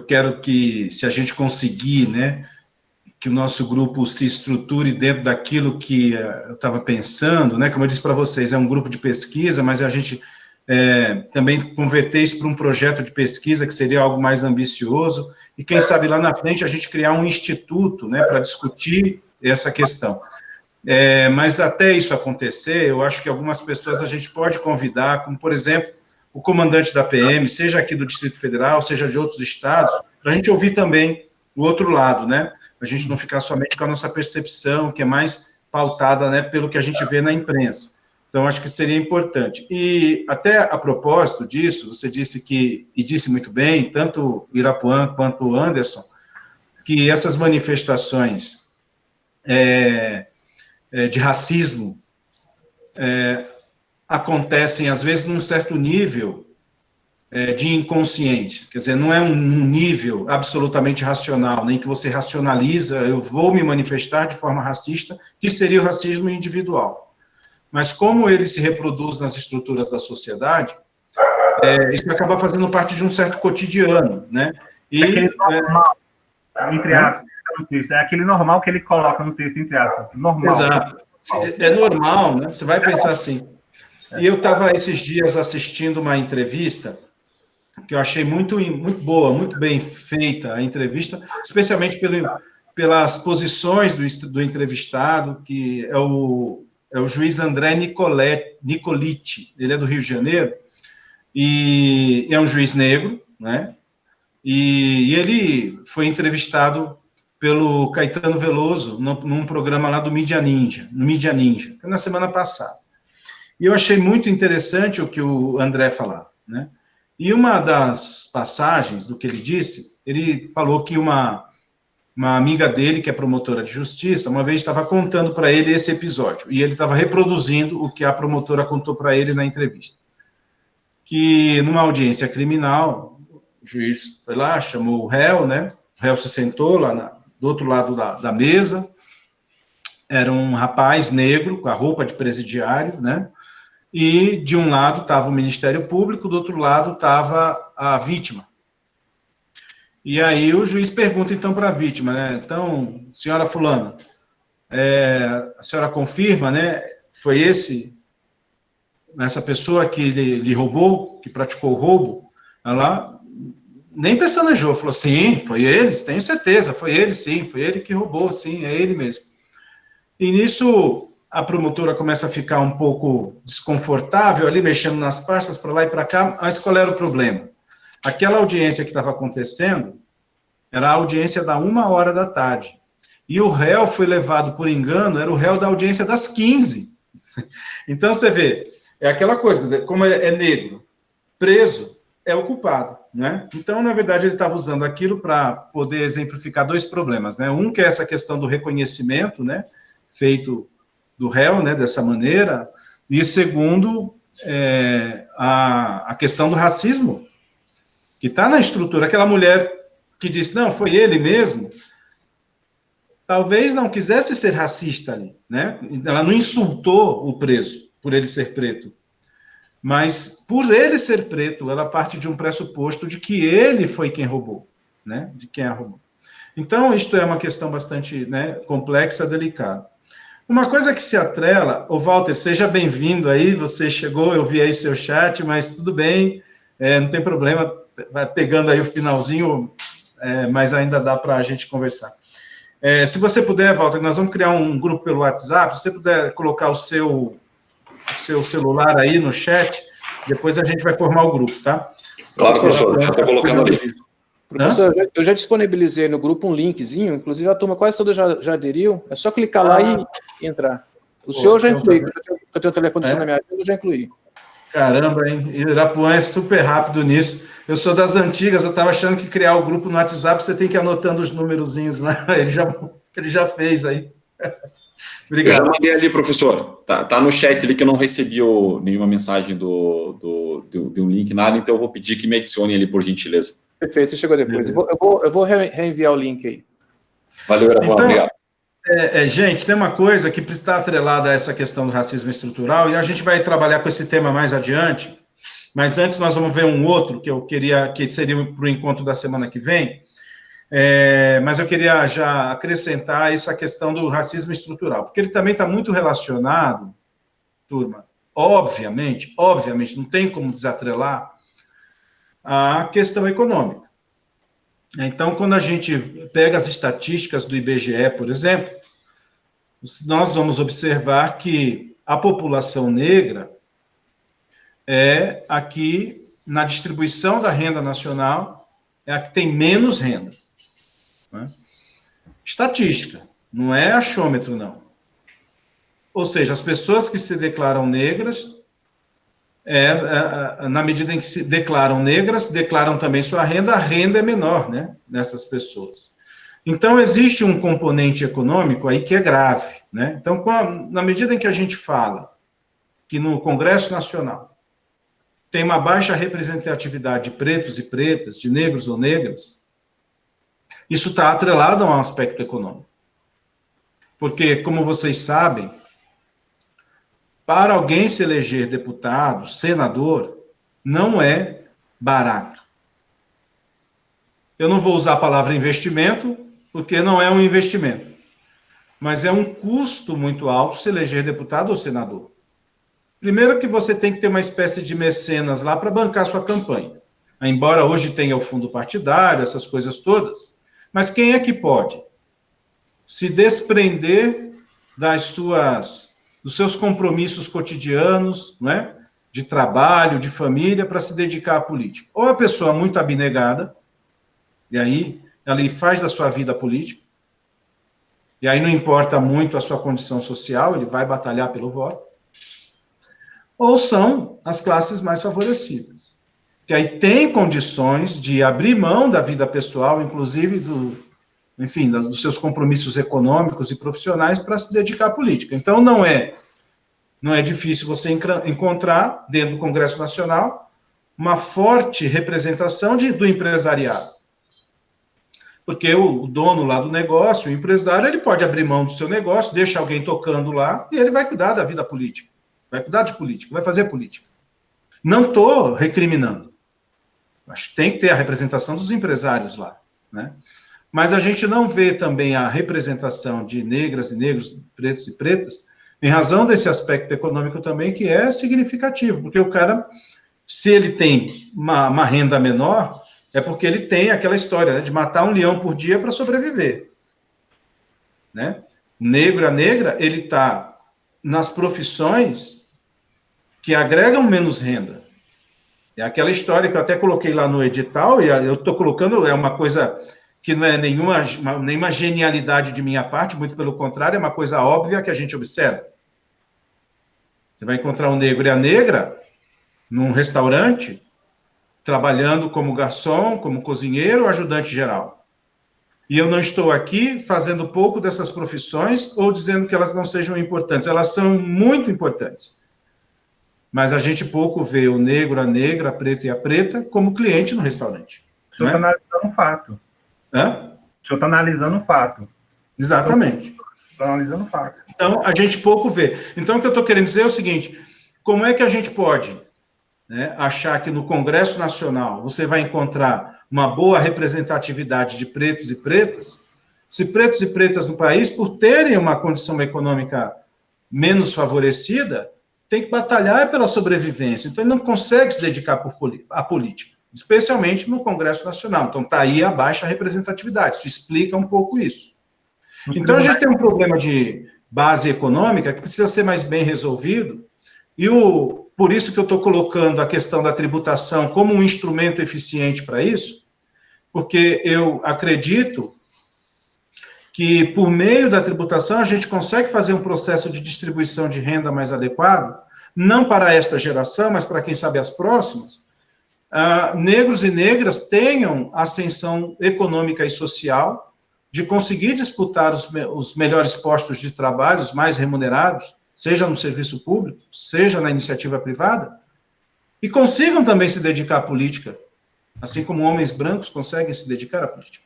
quero que, se a gente conseguir, né, que o nosso grupo se estruture dentro daquilo que eu estava pensando, né? Como eu disse para vocês, é um grupo de pesquisa, mas a gente também converter isso para um projeto de pesquisa que seria algo mais ambicioso, e quem sabe lá na frente a gente criar um instituto, né, para discutir essa questão. Mas até isso acontecer, eu acho que algumas pessoas a gente pode convidar, como, por exemplo, o comandante da PM, seja aqui do Distrito Federal, seja de outros estados, para a gente ouvir também o outro lado, né? A gente não ficar somente com a nossa percepção, que é mais pautada, né, pelo que a gente vê na imprensa. Então, acho que seria importante. E, até a propósito disso, você disse que, e disse muito bem, tanto o Irapuã quanto o Anderson, que essas manifestações de racismo acontecem, às vezes, num certo nível de inconsciência. Quer dizer, não é um nível absolutamente racional, nem que você racionaliza, eu vou me manifestar de forma racista, que seria o racismo individual. Mas como ele se reproduz nas estruturas da sociedade, isso acaba fazendo parte de um certo cotidiano, né? E, aquele normal, entre aspas, no texto. É aquele normal que ele coloca no texto, entre aspas. Normal. Exato. É normal, né? Você vai pensar assim. E eu estava esses dias assistindo uma entrevista que eu achei muito boa, muito bem feita a entrevista, especialmente pelas posições do entrevistado, que é o juiz André Nicoliti, ele é do Rio de Janeiro, e é um juiz negro, né? E ele foi entrevistado pelo Caetano Veloso num programa lá do Mídia Ninja, foi na semana passada. E eu achei muito interessante o que o André falava, né? E uma das passagens do que ele disse, ele falou que uma amiga dele, que é promotora de justiça, uma vez estava contando para ele esse episódio, e ele estava reproduzindo o que a promotora contou para ele na entrevista. Que numa audiência criminal, o juiz foi lá, chamou o réu, né? O réu se sentou lá do outro lado da mesa, era um rapaz negro, com a roupa de presidiário, né? E de um lado estava o Ministério Público, do outro lado estava a vítima. E aí o juiz pergunta, então, para a vítima, né? Então, senhora fulana, a senhora confirma, né? Foi essa pessoa que lhe roubou, que praticou o roubo? Ela nem pestanejou, falou, sim, foi ele, tenho certeza, foi ele, sim, foi ele que roubou, sim, é ele mesmo. E nisso, a promotora começa a ficar um pouco desconfortável ali, mexendo nas pastas para lá e para cá, mas qual era o problema? Aquela audiência que estava acontecendo era a audiência da 13h. E o réu foi levado por engano, era o réu da audiência das 15. Então, você vê, é aquela coisa, quer dizer, como é negro, preso, é o culpado, né? Então, na verdade, ele estava usando aquilo para poder exemplificar dois problemas, né? Um que é essa questão do reconhecimento, né, feito do réu, né, dessa maneira, e segundo, a questão do racismo, que está na estrutura. Aquela mulher que disse, não, foi ele mesmo, talvez não quisesse ser racista ali, né? Ela não insultou o preso por ele ser preto, mas por ele ser preto, ela parte de um pressuposto de que ele foi quem roubou, né? De quem a roubou. Então, isto é uma questão bastante, né, complexa, delicada. Uma coisa que se atrela, Walter, seja bem-vindo aí, você chegou, eu vi aí seu chat, mas tudo bem, não tem problema, vai pegando aí o finalzinho, mas ainda dá para a gente conversar. Se você puder, Walter, nós vamos criar um grupo pelo WhatsApp, se você puder colocar o seu celular aí no chat, depois a gente vai formar o grupo, tá? Claro, professor, já estou colocando ali. Professor, eu já disponibilizei no grupo um linkzinho, inclusive a turma quase toda já aderiu, é só clicar lá e entrar. O senhor já incluí, eu tenho o telefone na minha agenda, eu já incluí. Caramba, hein? Irapuã é super rápido nisso. Eu sou das antigas, eu estava achando que criar o grupo no WhatsApp, você tem que ir anotando os numerozinhos lá, ele já fez aí. Obrigado. Eu já mandei ali, professor. Tá no chat ali que eu não recebi nenhuma mensagem de um link, nada, então eu vou pedir que me adicione ali, por gentileza. Perfeito, chegou depois. Eu vou reenviar o link aí. Valeu, Irapuã, então, obrigado. Gente, tem uma coisa que está atrelada a essa questão do racismo estrutural, e a gente vai trabalhar com esse tema mais adiante, mas antes nós vamos ver um outro que eu queria, que seria para o encontro da semana que vem, Mas eu queria já acrescentar essa questão do racismo estrutural, porque ele também está muito relacionado, turma, obviamente, não tem como desatrelar a questão econômica. Então, quando a gente pega as estatísticas do IBGE, por exemplo, nós vamos observar que a população negra é a que, na distribuição da renda nacional, é a que tem menos renda. Né? Estatística, não é achômetro, não. Ou seja, as pessoas que se declaram negras, na medida em que se declaram negras, declaram também sua renda, a renda é menor, né, nessas pessoas. Então, existe um componente econômico aí que é grave, né? Então, na medida em que a gente fala que no Congresso Nacional tem uma baixa representatividade de pretos e pretas, de negros ou negras, isso está atrelado a um aspecto econômico. Porque, como vocês sabem, para alguém se eleger deputado, senador, não é barato. Eu não vou usar a palavra investimento, porque não é um investimento. Mas é um custo muito alto se eleger deputado ou senador. Primeiro que você tem que ter uma espécie de mecenas lá para bancar sua campanha. Embora hoje tenha o fundo partidário, essas coisas todas. Mas quem é que pode se desprender dos seus compromissos cotidianos, não é? De trabalho, de família, para se dedicar à política? Ou a pessoa muito abnegada, e aí ela faz da sua vida política, e aí não importa muito a sua condição social, ele vai batalhar pelo voto, ou são as classes mais favorecidas, que aí tem condições de abrir mão da vida pessoal, inclusive dos seus compromissos econômicos e profissionais para se dedicar à política. Então, não é difícil você encontrar, dentro do Congresso Nacional, uma forte representação do empresariado. Porque o dono lá do negócio, o empresário, ele pode abrir mão do seu negócio, deixa alguém tocando lá, e ele vai cuidar da vida política. Vai cuidar de política, vai fazer política. Não estou recriminando. Acho que tem que ter a representação dos empresários lá, né? Mas a gente não vê também a representação de negras e negros, pretos e pretas, em razão desse aspecto econômico também, que é significativo, porque o cara, se ele tem uma renda menor, é porque ele tem aquela história, né, de matar um leão por dia para sobreviver. Né? Negro a negra, ele está nas profissões que agregam menos renda. É aquela história que eu até coloquei lá no edital, e eu estou colocando, é uma coisa que não é nenhuma genialidade de minha parte, muito pelo contrário, é uma coisa óbvia que a gente observa. Você vai encontrar um negro e a negra num restaurante, trabalhando como garçom, como cozinheiro ou ajudante geral. E eu não estou aqui fazendo pouco dessas profissões ou dizendo que elas não sejam importantes. Elas são muito importantes. Mas a gente pouco vê o negro, a negra, a preta e a preta como cliente no restaurante. O senhor está analisando um fato. Hã? O senhor está analisando um fato. Exatamente. Estou analisando um fato. Então, a gente pouco vê. Então, o que eu estou querendo dizer é o seguinte, como é que a gente pode, né, achar que no Congresso Nacional você vai encontrar uma boa representatividade de pretos e pretas, se pretos e pretas no país, por terem uma condição econômica menos favorecida, tem que batalhar pela sobrevivência. Então, ele não consegue se dedicar à política, especialmente no Congresso Nacional. Então, está aí a baixa representatividade. Isso explica um pouco isso. Então, a gente tem um problema de base econômica que precisa ser mais bem resolvido, e por isso que eu estou colocando a questão da tributação como um instrumento eficiente para isso, porque eu acredito que, por meio da tributação, a gente consegue fazer um processo de distribuição de renda mais adequado, não para esta geração, mas para, quem sabe, as próximas, negros e negras tenham ascensão econômica e social, de conseguir disputar os melhores postos de trabalho, os mais remunerados, seja no serviço público, seja na iniciativa privada, e consigam também se dedicar à política, assim como homens brancos conseguem se dedicar à política.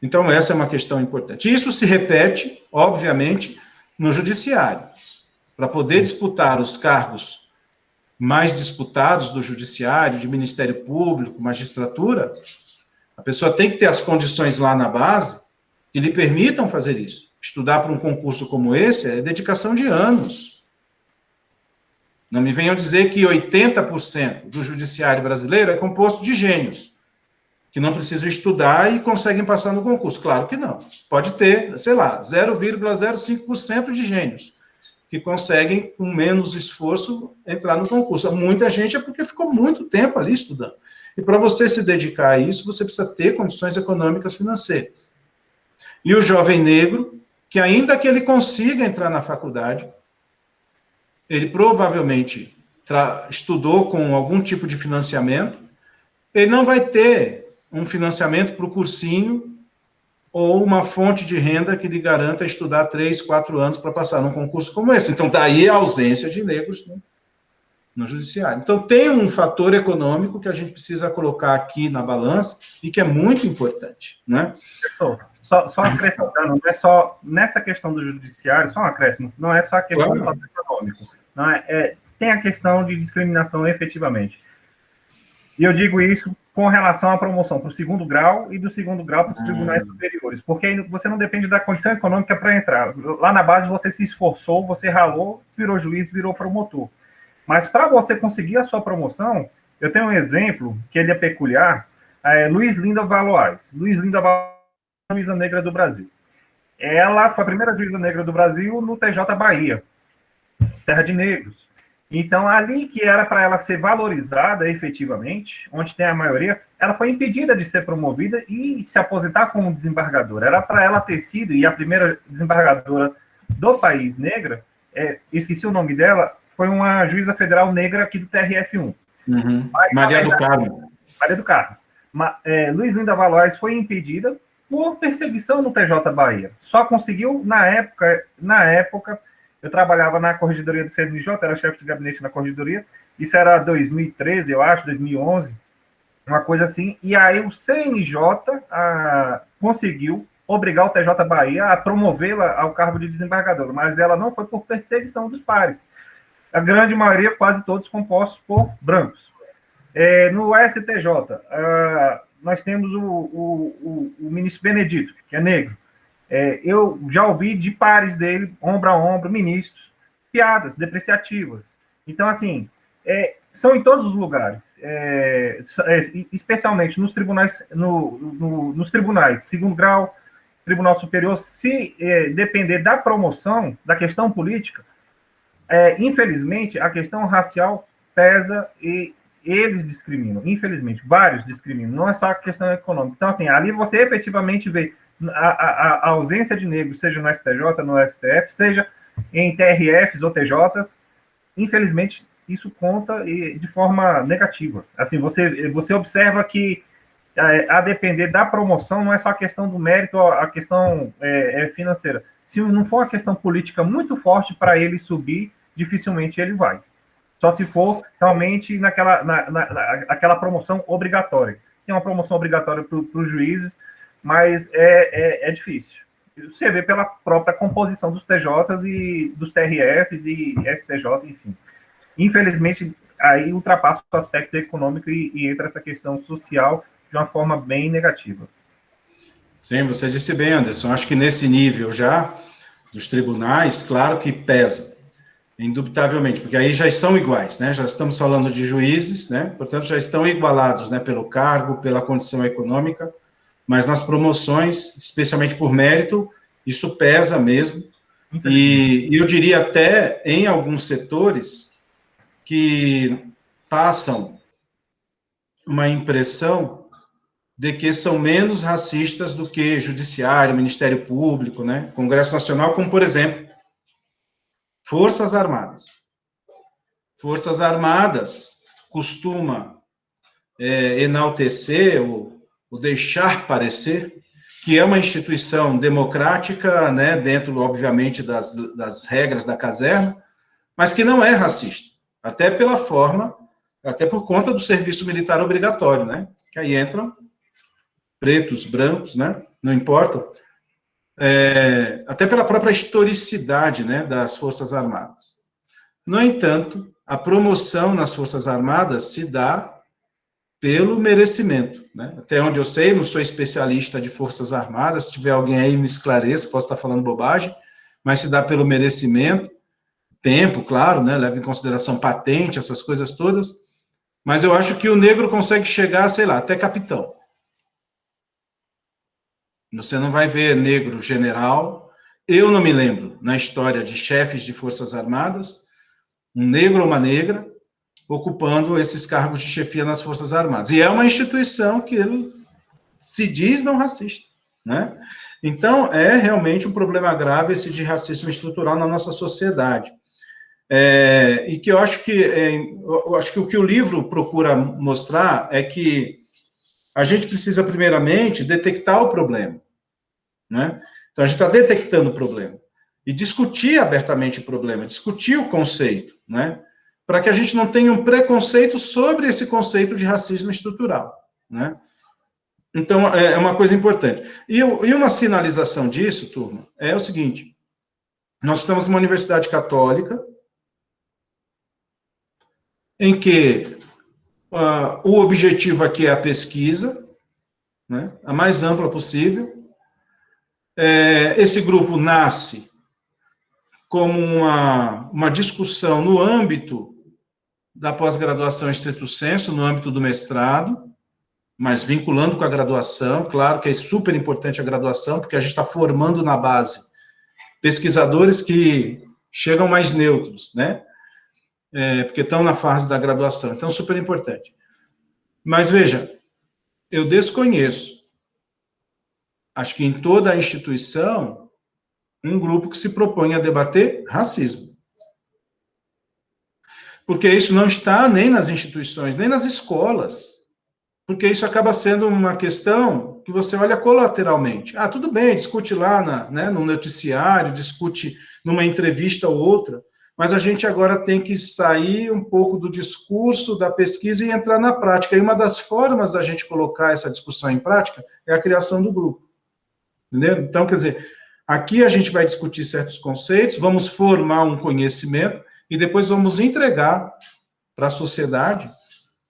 Então, essa é uma questão importante. Isso se repete, obviamente, no judiciário. Para poder disputar os cargos mais disputados do judiciário, de Ministério Público, magistratura, A pessoa tem que ter as condições lá na base que lhe permitam fazer isso. Estudar para um concurso como esse é dedicação de anos. Não me venham dizer que 80% do judiciário brasileiro é composto de gênios, que não precisam estudar e conseguem passar no concurso. Claro que não. Pode ter, sei lá, 0,05% de gênios, que conseguem, com menos esforço, entrar no concurso. Muita gente é porque ficou muito tempo ali estudando. E para você se dedicar a isso, você precisa ter condições econômicas financeiras. E o jovem negro, que ainda que ele consiga entrar na faculdade, ele provavelmente estudou com algum tipo de financiamento, ele não vai ter um financiamento para o cursinho ou uma fonte de renda que lhe garanta estudar 3, 4 anos para passar num concurso como esse. Então, daí a ausência de negros no judiciário. Então, tem um fator econômico que a gente precisa colocar aqui na balança e que é muito importante, né? Só acrescentando, não é só nessa questão do judiciário, só um acréscimo, não é só a questão do fator econômico, não tem a questão de discriminação efetivamente. E eu digo isso com relação à promoção para o 2º grau e do 2º grau para os tribunais superiores, porque você não depende da condição econômica para entrar. Lá na base você se esforçou, você ralou, virou juiz, virou promotor. Mas para você conseguir a sua promoção, eu tenho um exemplo que ele é peculiar, Luiz Linda Valois. Luiz Linda Valois é a juíza negra do Brasil. Ela foi a primeira juíza negra do Brasil no TJ Bahia, terra de negros. Então, ali que era para ela ser valorizada efetivamente, onde tem a maioria, ela foi impedida de ser promovida e se aposentar como desembargadora. Era para ela ter sido, e a primeira desembargadora do país negra, esqueci o nome dela, foi uma juíza federal negra aqui do TRF1. Uhum. Maria do Carmo. Maria do Carmo. Luiz Linda Valois foi impedida por perseguição no TJ Bahia. Só conseguiu, na época, eu trabalhava na corregedoria do CNJ, era chefe de gabinete na corregedoria, isso era 2013, eu acho, 2011, uma coisa assim, e aí o CNJ conseguiu obrigar o TJ Bahia a promovê-la ao cargo de desembargadora, mas ela não foi por perseguição dos pares. A grande maioria, quase todos, compostos por brancos. No STJ, nós temos o ministro Benedito, que é negro. Eu já ouvi de pares dele, ombro a ombro, ministros, piadas depreciativas. Então, assim, são em todos os lugares, especialmente nos tribunais, nos tribunais, 2º grau, Tribunal Superior, se depender da promoção, da questão política, infelizmente, a questão racial pesa e eles discriminam, infelizmente, vários discriminam, não é só a questão econômica. Então, assim, ali você efetivamente vê a ausência de negros, seja no STJ, no STF, seja em TRFs ou TJs, infelizmente, isso conta de forma negativa. Assim, você observa que, a depender da promoção, não é só a questão do mérito, a questão financeira. Se não for uma questão política muito forte para ele subir, dificilmente ele vai. Só se for realmente aquela promoção obrigatória. Tem uma promoção obrigatória para os juízes, mas é difícil. Você vê pela própria composição dos TJs e dos TRFs e STJ, enfim. Infelizmente, aí ultrapassa o aspecto econômico e entra essa questão social de uma forma bem negativa. Sim, você disse bem, Anderson. Acho que nesse nível já dos tribunais, claro que pesa, indubitavelmente, porque aí já são iguais, né? Já estamos falando de juízes, né? Portanto, já estão igualados, né? Pelo cargo, pela condição econômica, mas nas promoções, especialmente por mérito, isso pesa mesmo. E eu diria até em alguns setores que passam uma impressão de que são menos racistas do que Judiciário, Ministério Público, né? Congresso Nacional, como, por exemplo, Forças Armadas. Forças Armadas costuma enaltecer ou deixar parecer que é uma instituição democrática, né, dentro, obviamente, das regras da caserna, mas que não é racista, até pela forma, até por conta do serviço militar obrigatório, né, que aí entram pretos, brancos, né, não importa, até pela própria historicidade, né, das Forças Armadas. No entanto, a promoção nas Forças Armadas se dá pelo merecimento, né? Até onde eu sei, não sou especialista de Forças Armadas, se tiver alguém aí me esclareça, posso estar falando bobagem, mas se dá pelo merecimento, tempo, claro, né? Leva em consideração patente, essas coisas todas, mas eu acho que o negro consegue chegar, sei lá, até capitão. Você não vai ver negro general. Eu não me lembro, na história de chefes de Forças Armadas, um negro ou uma negra ocupando esses cargos de chefia nas Forças Armadas. E é uma instituição que ele se diz não racista, né? Então, é realmente um problema grave esse de racismo estrutural na nossa sociedade. E que eu acho que o que o livro procura mostrar é que a gente precisa, primeiramente, detectar o problema, né? Então, a gente está detectando o problema. E discutir abertamente o problema, discutir o conceito, né? Para que a gente não tenha um preconceito sobre esse conceito de racismo estrutural, né? Então, é uma coisa importante. E uma sinalização disso, turma, é o seguinte: nós estamos numa universidade católica, em que o objetivo aqui é a pesquisa, né, a mais ampla possível. Esse grupo nasce como uma discussão no âmbito da pós-graduação estrito sensu, no âmbito do mestrado, mas vinculando com a graduação. Claro que é super importante a graduação, porque a gente está formando na base pesquisadores que chegam mais neutros, né? Porque estão na fase da graduação, então super importante. Mas veja, eu desconheço, acho que em toda a instituição, um grupo que se propõe a debater racismo. Porque isso não está nem nas instituições, nem nas escolas. Porque isso acaba sendo uma questão que você olha colateralmente. Ah, tudo bem, discute lá no noticiário, discute numa entrevista ou outra, mas a gente agora tem que sair um pouco do discurso, da pesquisa e entrar na prática. E uma das formas da gente colocar essa discussão em prática é a criação do grupo. Entendeu? Então, quer dizer, aqui a gente vai discutir certos conceitos, vamos formar um conhecimento e depois vamos entregar para a sociedade,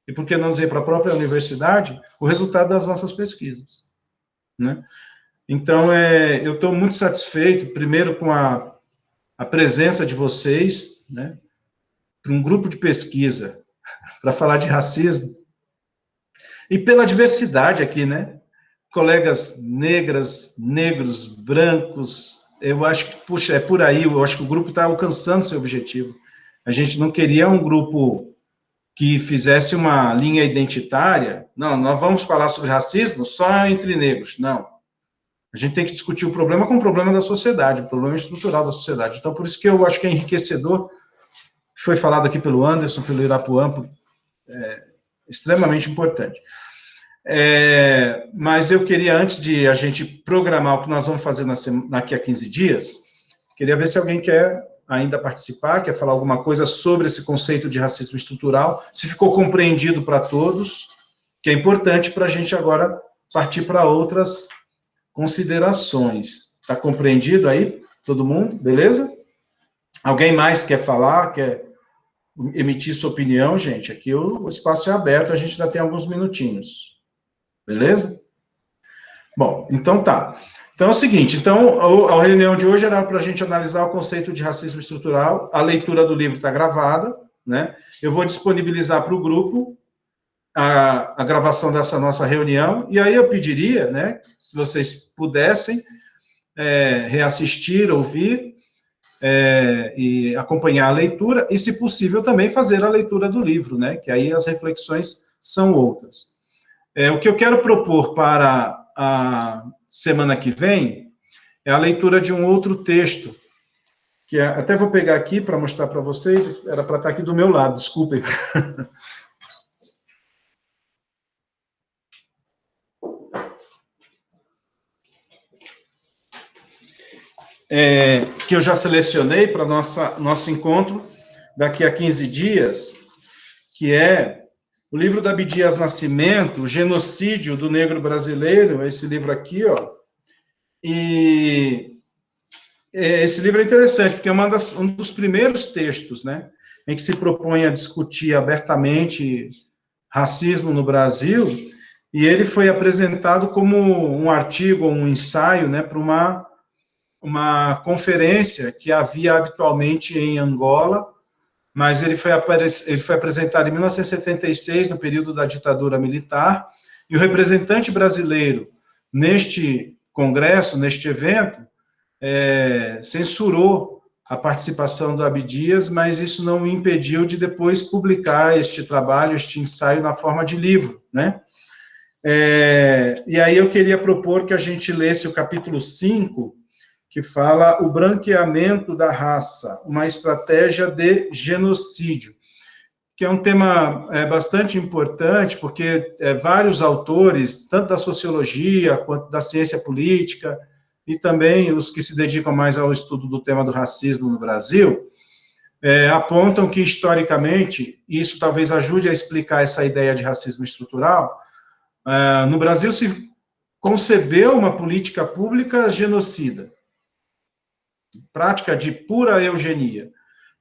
e por que não dizer para a própria universidade, o resultado das nossas pesquisas, né? Então, eu estou muito satisfeito, primeiro, com a presença de vocês, né, para um grupo de pesquisa, para falar de racismo, e pela diversidade aqui, né? Colegas negras, negros, brancos, eu acho que, puxa, é por aí, eu acho que o grupo está alcançando seu objetivo. A gente não queria um grupo que fizesse uma linha identitária. Não, nós vamos falar sobre racismo só entre negros. Não. A gente tem que discutir o problema com o problema da sociedade, o problema estrutural da sociedade. Então, por isso que eu acho que é enriquecedor, que foi falado aqui pelo Anderson, pelo Irapuã, extremamente importante. Mas eu queria, antes de a gente programar o que nós vamos fazer daqui a 15 dias, queria ver se alguém quer ainda participar, quer falar alguma coisa sobre esse conceito de racismo estrutural, se ficou compreendido para todos, que é importante para a gente agora partir para outras considerações. Está compreendido aí, todo mundo? Beleza? Alguém mais quer falar, quer emitir sua opinião, gente? Aqui o espaço é aberto, a gente ainda tem alguns minutinhos. Beleza? Bom, então tá. Então é o seguinte, a reunião de hoje era para a gente analisar o conceito de racismo estrutural, a leitura do livro está gravada, né? Eu vou disponibilizar para o grupo a gravação dessa nossa reunião, e aí eu pediria, né, se vocês pudessem reassistir, ouvir, e acompanhar a leitura, e se possível também fazer a leitura do livro, né, que aí as reflexões são outras. O que eu quero propor para a semana que vem é a leitura de um outro texto, que até vou pegar aqui para mostrar para vocês, era para estar aqui do meu lado, desculpem. Que eu já selecionei para nosso encontro daqui a 15 dias, que é o livro da Abdias Nascimento, O Genocídio do Negro Brasileiro, esse livro aqui, ó. E esse livro é interessante, porque é um dos primeiros textos, né, em que se propõe a discutir abertamente Racismo no Brasil, e ele foi apresentado como um artigo, um ensaio, né, para uma conferência que havia habitualmente em Angola, mas ele foi apresentado em 1976, no período da ditadura militar, e o representante brasileiro neste congresso, neste evento, censurou a participação do Abdias, mas isso não o impediu de depois publicar este trabalho, este ensaio, na forma de livro, né? E aí eu queria propor que a gente lesse o capítulo 5, que fala o branqueamento da raça, uma estratégia de genocídio, que é um tema bastante importante, porque vários autores, tanto da sociologia quanto da ciência política, e também os que se dedicam mais ao estudo do tema do racismo no Brasil, apontam que, historicamente, isso talvez ajude a explicar essa ideia de racismo estrutural, no Brasil se concebeu uma política pública genocida, prática de pura eugenia,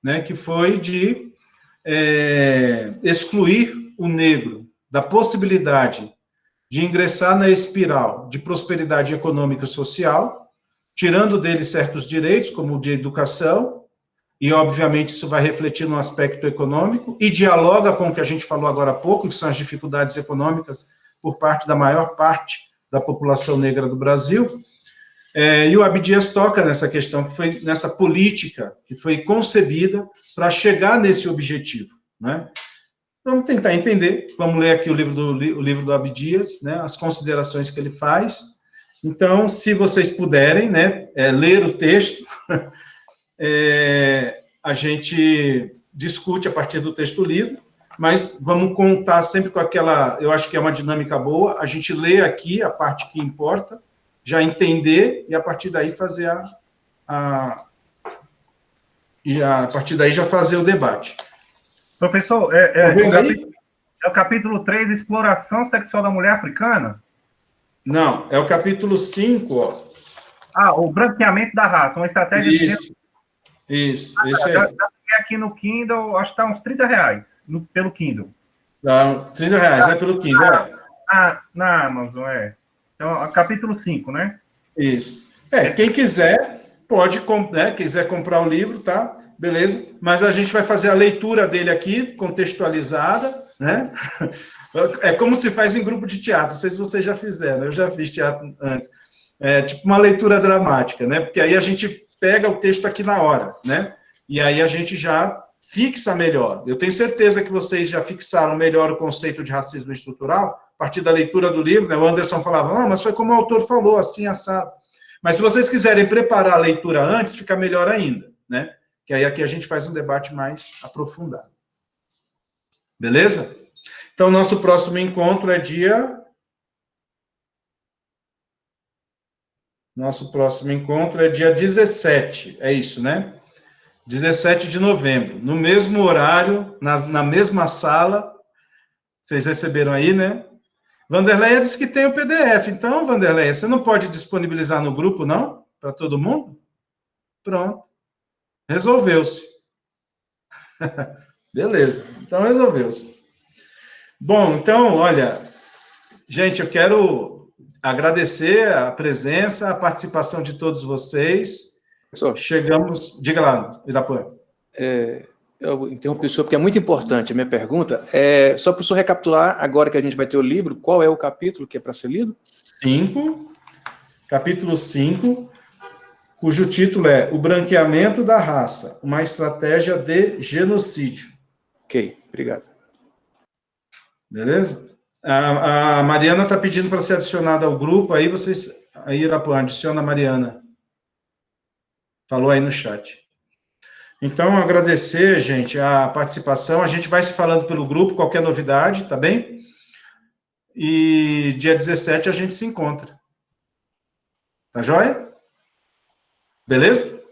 né, que foi de excluir o negro da possibilidade de ingressar na espiral de prosperidade econômica e social, tirando dele certos direitos, como o de educação, e, obviamente, isso vai refletir no aspecto econômico, e dialoga com o que a gente falou agora há pouco, que são as dificuldades econômicas por parte da maior parte da população negra do Brasil. E o Abdias toca nessa questão, que foi nessa política que foi concebida para chegar nesse objetivo, né? Vamos tentar entender, vamos ler aqui o livro do Abdias, né, as considerações que ele faz. Então, se vocês puderem, né, ler o texto, a gente discute a partir do texto lido, mas vamos contar sempre com aquela, eu acho que é uma dinâmica boa, a gente lê aqui a parte que importa, já entender, e a partir daí fazer a partir daí já fazer o debate. Professor, o capítulo 3, exploração sexual da mulher africana? Não, é o capítulo 5, ó. O branqueamento da raça, uma estratégia Isso, esse aí. Já aqui no Kindle, acho que está uns R$30 pelo Kindle. R$30, pelo Kindle, Na Amazon, Então, capítulo 5, né? Isso. Quem quiser, pode, né, quiser comprar o livro, tá? Beleza? Mas a gente vai fazer a leitura dele aqui, contextualizada, né? É como se faz em grupo de teatro, não sei se vocês já fizeram, eu já fiz teatro antes. Tipo uma leitura dramática, né? Porque aí a gente pega o texto aqui na hora, né? E aí a gente já fixa melhor. Eu tenho certeza que vocês já fixaram melhor o conceito de racismo estrutural a partir da leitura do livro, né? O Anderson falava, mas foi como o autor falou, assim, assado. Mas se vocês quiserem preparar a leitura antes, fica melhor ainda, né? Que aí aqui a gente faz um debate mais aprofundado. Beleza? Então, nosso próximo encontro é dia 17, é isso, né? 17 de novembro, no mesmo horário, na mesma sala. Vocês receberam aí, né? Vanderleia disse que tem o PDF. Então, Vanderleia, você não pode disponibilizar no grupo, não? Para todo mundo? Pronto. Resolveu-se. Beleza. Então, resolveu-se. Bom, então, olha, gente, eu quero agradecer a presença, a participação de todos vocês. Chegamos... Diga lá, Irapuã. Eu interrompi o senhor porque é muito importante a minha pergunta. Só para o senhor recapitular, agora que a gente vai ter o livro, qual é o capítulo que é para ser lido? Capítulo 5, cujo título é O Branqueamento da Raça, uma estratégia de genocídio. Ok, obrigado. Beleza? A Mariana está pedindo para ser adicionada ao grupo, aí Irapuã, adiciona a Mariana. Falou aí no chat. Então, agradecer, gente, a participação. A gente vai se falando pelo grupo, qualquer novidade, tá bem? E dia 17 a gente se encontra. Tá joia? Beleza?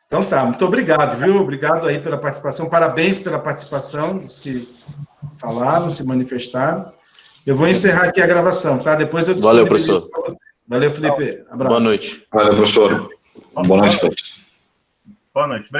Então tá, muito obrigado, viu? Obrigado aí pela participação. Parabéns pela participação dos que falaram, se manifestaram. Eu vou encerrar aqui a gravação, tá? Depois eu Valeu, professor. Valeu, Felipe. Abraço. Boa noite. Valeu, professor. Boa noite a todos. Boa noite.